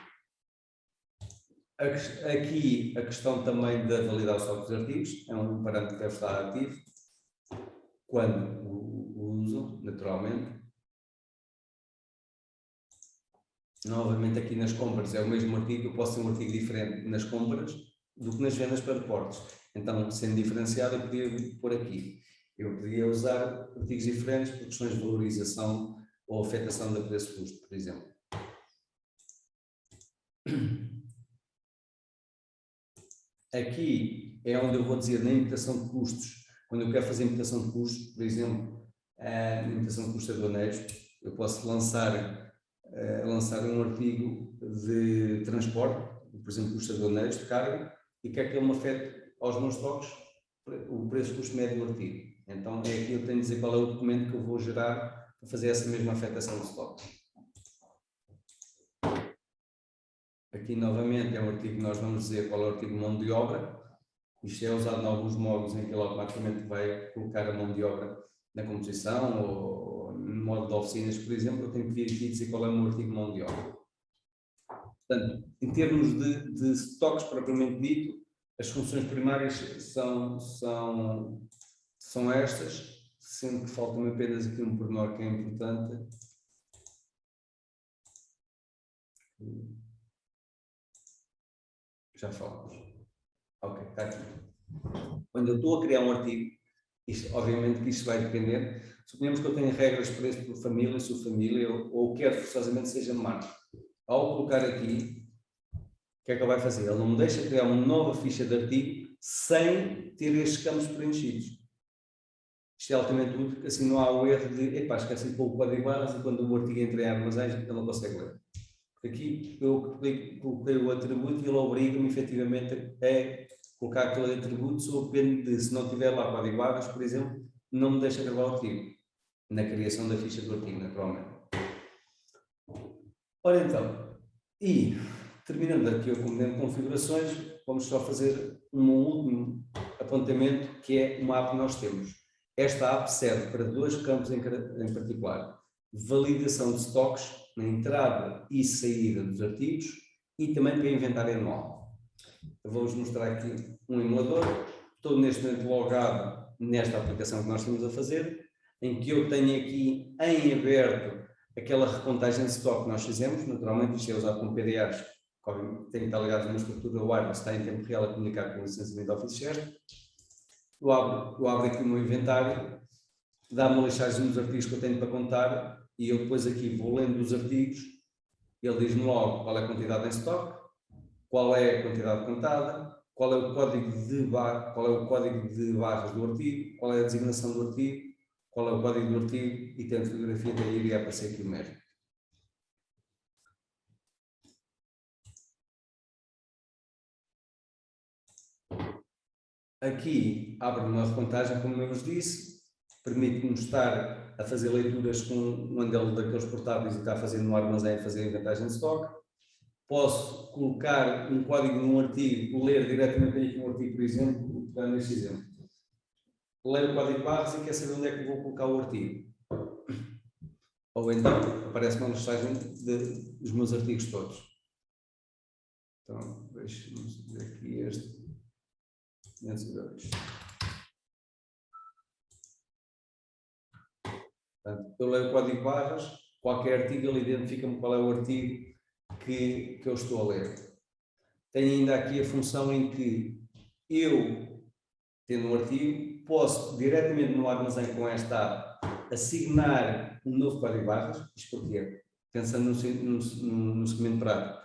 Aqui a questão também da validade dos artigos, é um parâmetro que deve estar ativo quando o uso, naturalmente. Novamente aqui nas compras é o mesmo artigo, eu posso ter um artigo diferente nas compras do que nas vendas para portos. Então, sendo diferenciado, eu podia pôr aqui. Eu podia usar artigos diferentes por questões de valorização ou afetação da preço-custo, por exemplo. Aqui é onde eu vou dizer na imputação de custos, quando eu quero fazer imputação de custos, por exemplo, na imputação de custos aduaneiros, eu posso lançar um artigo de transporte, por exemplo, custos aduaneiros de carga, e quer que ele me afete aos meus estoques o preço-custo médio do artigo. Então, é aqui eu tenho de dizer qual é o documento que eu vou gerar para fazer essa mesma afetação de estoque. Aqui, novamente, é um artigo que nós vamos dizer qual é o artigo de mão de obra. Isto é usado em alguns módulos em que ele automaticamente vai colocar a mão de obra na composição ou no modo de oficinas, por exemplo, eu tenho que vir aqui e dizer qual é o meu artigo de mão de obra. Portanto, em termos de estoques propriamente dito, as funções primárias são estas, sendo que falta-me apenas aqui um pormenor que é importante. Já falamos. Ok, está aqui. Quando eu estou a criar um artigo, obviamente que isto vai depender. Suponhamos que eu tenho regras para isso por família, subfamília, ou quero forçosamente seja marca. Ao colocar aqui, o que é que ele vai fazer? Ele não me deixa criar uma nova ficha de artigo sem ter estes campos preenchidos. Isto é altamente útil, porque assim não há o erro de, esqueci de pôr o código base e quando o artigo entra em armazéns, ele não consegue ler. Aqui eu coloquei o atributo e ele obriga-me efetivamente a colocar aquele atributo sob pena de, se não tiver lá código barras, por exemplo, não me deixa gravar o artigo, na criação da ficha do artigo, naturalmente. Ora então, e terminando aqui o componente de configurações, vamos só fazer um último apontamento, que é uma app que nós temos. Esta app serve para dois campos em particular: validação de estoques na entrada e saída dos artigos e também para inventário anual. Eu vou-vos mostrar aqui um emulador. Estou neste momento logado nesta aplicação que nós estamos a fazer, em que eu tenho aqui em aberto aquela recontagem de estoque que nós fizemos. Naturalmente isto é usado com PDAs, que tem que estar ligado a uma estrutura wireless, está em tempo real a comunicar com o licenciamento Office Share. Eu abro aqui o meu inventário, dá-me a listagem dos artigos que eu tenho para contar e eu depois aqui vou lendo os artigos, ele diz-me logo qual é a quantidade em estoque, qual é a quantidade contada, qual é o código de barras do artigo, qual é a designação do artigo, qual é o código do artigo e tem a fotografia, daí iria aparecer aqui o mesmo. Aqui abre uma recontagem, como eu vos disse, permite-me estar a fazer leituras com um andelo daqueles portáteis e estar a fazer no armazém, fazer a inventagem de estoque. Posso colocar um código num artigo, ler diretamente aqui um artigo, por exemplo, dando este exemplo. Ler o código barras e quer saber onde é que vou colocar o artigo. Ou então aparece uma listagem dos meus artigos todos. Então, deixe-me ver aqui este. 502. Portanto, eu leio o código de barras, qualquer artigo ele identifica-me qual é o artigo que eu estou a ler. Tenho ainda aqui a função em que eu, tendo um artigo, posso diretamente no armazém com esta app assignar um novo código de barras. Isto porquê? Pensando no segmento prático.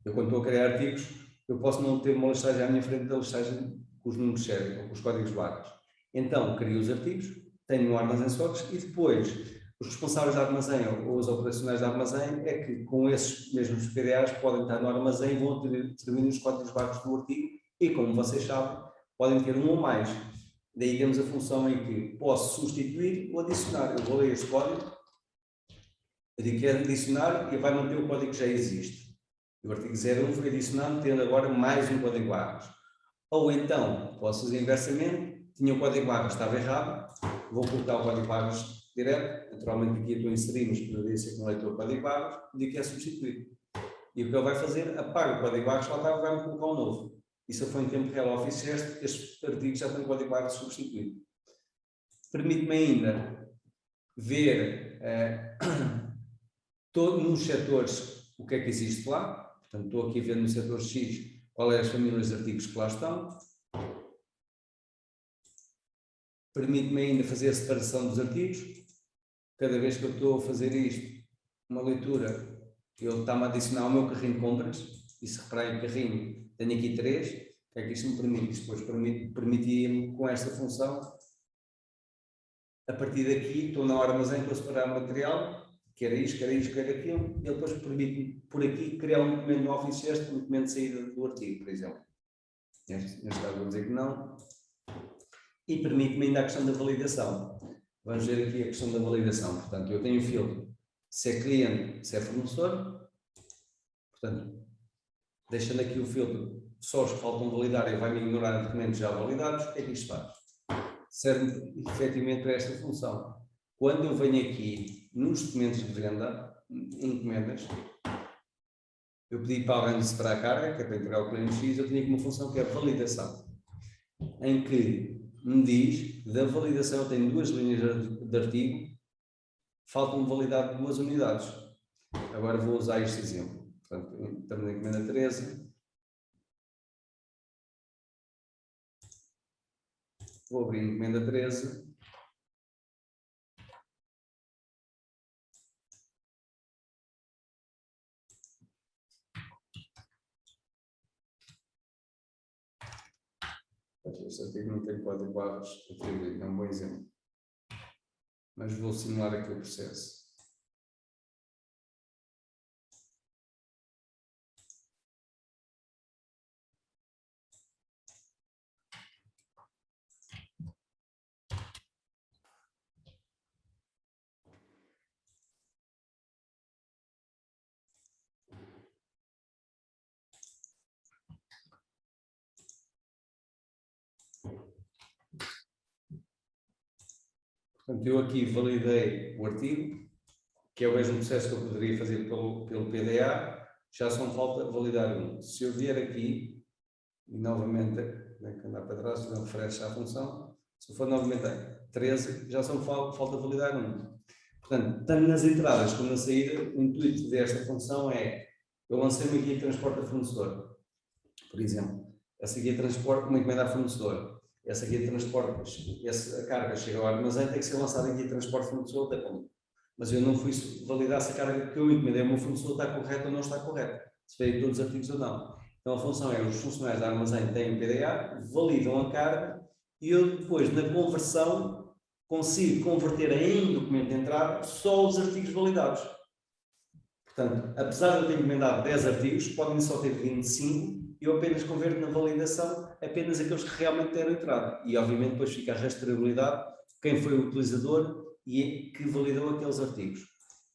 Eu, quando estou a criar artigos, eu posso não ter uma listagem à minha frente da listagem com os números sérios, ou com os códigos de barras. Então, crio os artigos, tenho um armazém stocks e depois os responsáveis de armazém ou os operacionais de armazém é que com esses mesmos PDAs podem estar no armazém e vão determinar os códigos de barras do artigo e, como vocês sabem, podem ter um ou mais. Daí temos a função em que posso substituir ou adicionar. Eu vou ler este código, eu digo que é adicionar e vai manter o código que já existe. O artigo 01 foi adicionado, tendo agora mais um código de barras. Ou então, posso fazer inversamente, tinha o código de barras, estava errado, vou colocar o código de barras direto, naturalmente aqui estou a inserir, mas poderia ser com o leitor o código de barras, digo que é substituir. E o que ele vai fazer, apaga o código de barras, lá está, vai-me colocar um novo. E se eu for em tempo real ao Office este artigo já tem o código de barras substituído. Permite-me ainda ver nos setores o que é que existe lá. Portanto, estou aqui a ver no setor X qual é as famílias de artigos que lá estão. Permite-me ainda fazer a separação dos artigos. Cada vez que eu estou a fazer isto, uma leitura, ele está-me a adicionar ao meu carrinho de compras. E se repararem, carrinho, tenho aqui 3. O que é que isto me permite? Isto depois permitia-me, com esta função, a partir daqui, estou no armazém para separar o material, quer isto, quer aquilo, e ele depois permite, por aqui, criar um documento no Office Extra, um documento de saída do artigo, por exemplo. Neste caso vou dizer que não. E permite-me ainda a questão da validação. Vamos ver aqui a questão da validação. Portanto, eu tenho o filtro se é cliente, se é fornecedor. Portanto, deixando aqui o filtro, só os que faltam validar, ele vai-me ignorar documentos já validados. O que é que isto faz? Serve efetivamente para esta função. Quando eu venho aqui nos documentos de venda, em encomendas, eu pedi para alguém separar a carga, que é para entregar ao cliente X, eu tenho aqui uma função que é a validação, em que me diz, da validação eu tenho 2 linhas de artigo, faltam-me validar 2 unidades. Agora vou usar este exemplo. Portanto, estamos na encomenda 13. Vou abrir a encomenda 13. Este artigo não tem código de barras atribuído, é um bom exemplo. Mas vou simular aqui o processo. Portanto, eu aqui validei o artigo, que é o mesmo processo que eu poderia fazer pelo PDA, já só me falta validar um. Se eu vier aqui, e novamente, tem que andar para trás, não refresco à função, se eu for novamente 13, já só me falta validar um. Portanto, tanto nas entradas como na saída, o intuito desta função é, eu lancei uma guia de transporte a fornecedor, por exemplo, essa guia de transporte, uma encomenda a fornecedor, essa guia de transporte, essa carga chega ao armazém, tem que ser lançada em guia de transporte fornecedor da conta. Mas eu não fui validar se a carga que eu encomendei ao meu fornecedor está correta ou não está correta, se veio todos os artigos ou não. Então a função é, os funcionários da armazém têm o PDA, validam a carga e eu depois, na conversão, consigo converter em documento de entrada só os artigos validados. Portanto, apesar de eu ter encomendado 10 artigos, podem só ter 25, e eu apenas converto na validação apenas aqueles que realmente deram entrada. E obviamente depois fica a rastreabilidade, quem foi o utilizador e que validou aqueles artigos.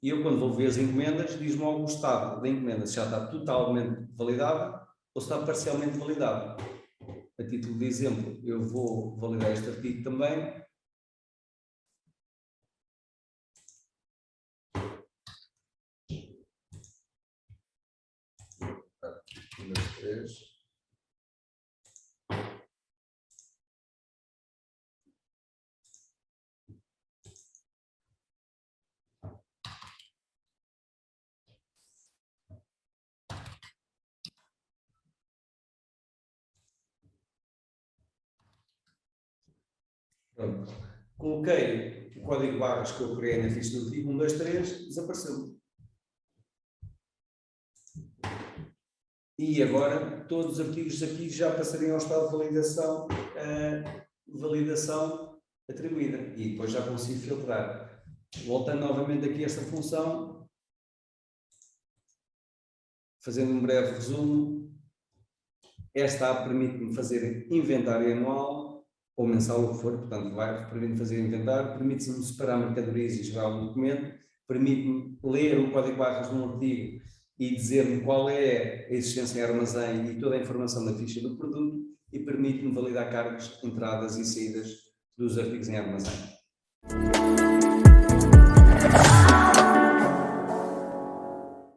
E eu, quando vou ver as encomendas, diz-me logo o estado da encomenda, se já está totalmente validada ou se está parcialmente validada. A título de exemplo, eu vou validar este artigo também. Um, dois, três. Pronto. Coloquei o código de barras que eu criei na ficha do artigo 1, 2, 3, desapareceu. E agora todos os artigos aqui já passariam ao estado de validação atribuída. E depois já consigo filtrar. Voltando novamente aqui a esta função, fazendo um breve resumo, esta app permite-me fazer inventário anual ou mensal, o que for, portanto, permite-me fazer inventário, permite-me separar mercadorias e gerar um documento, permite-me ler o código de barras de um artigo e dizer-me qual é a existência em armazém e toda a informação da ficha do produto e permite-me validar cargos, entradas e saídas dos artigos em armazém.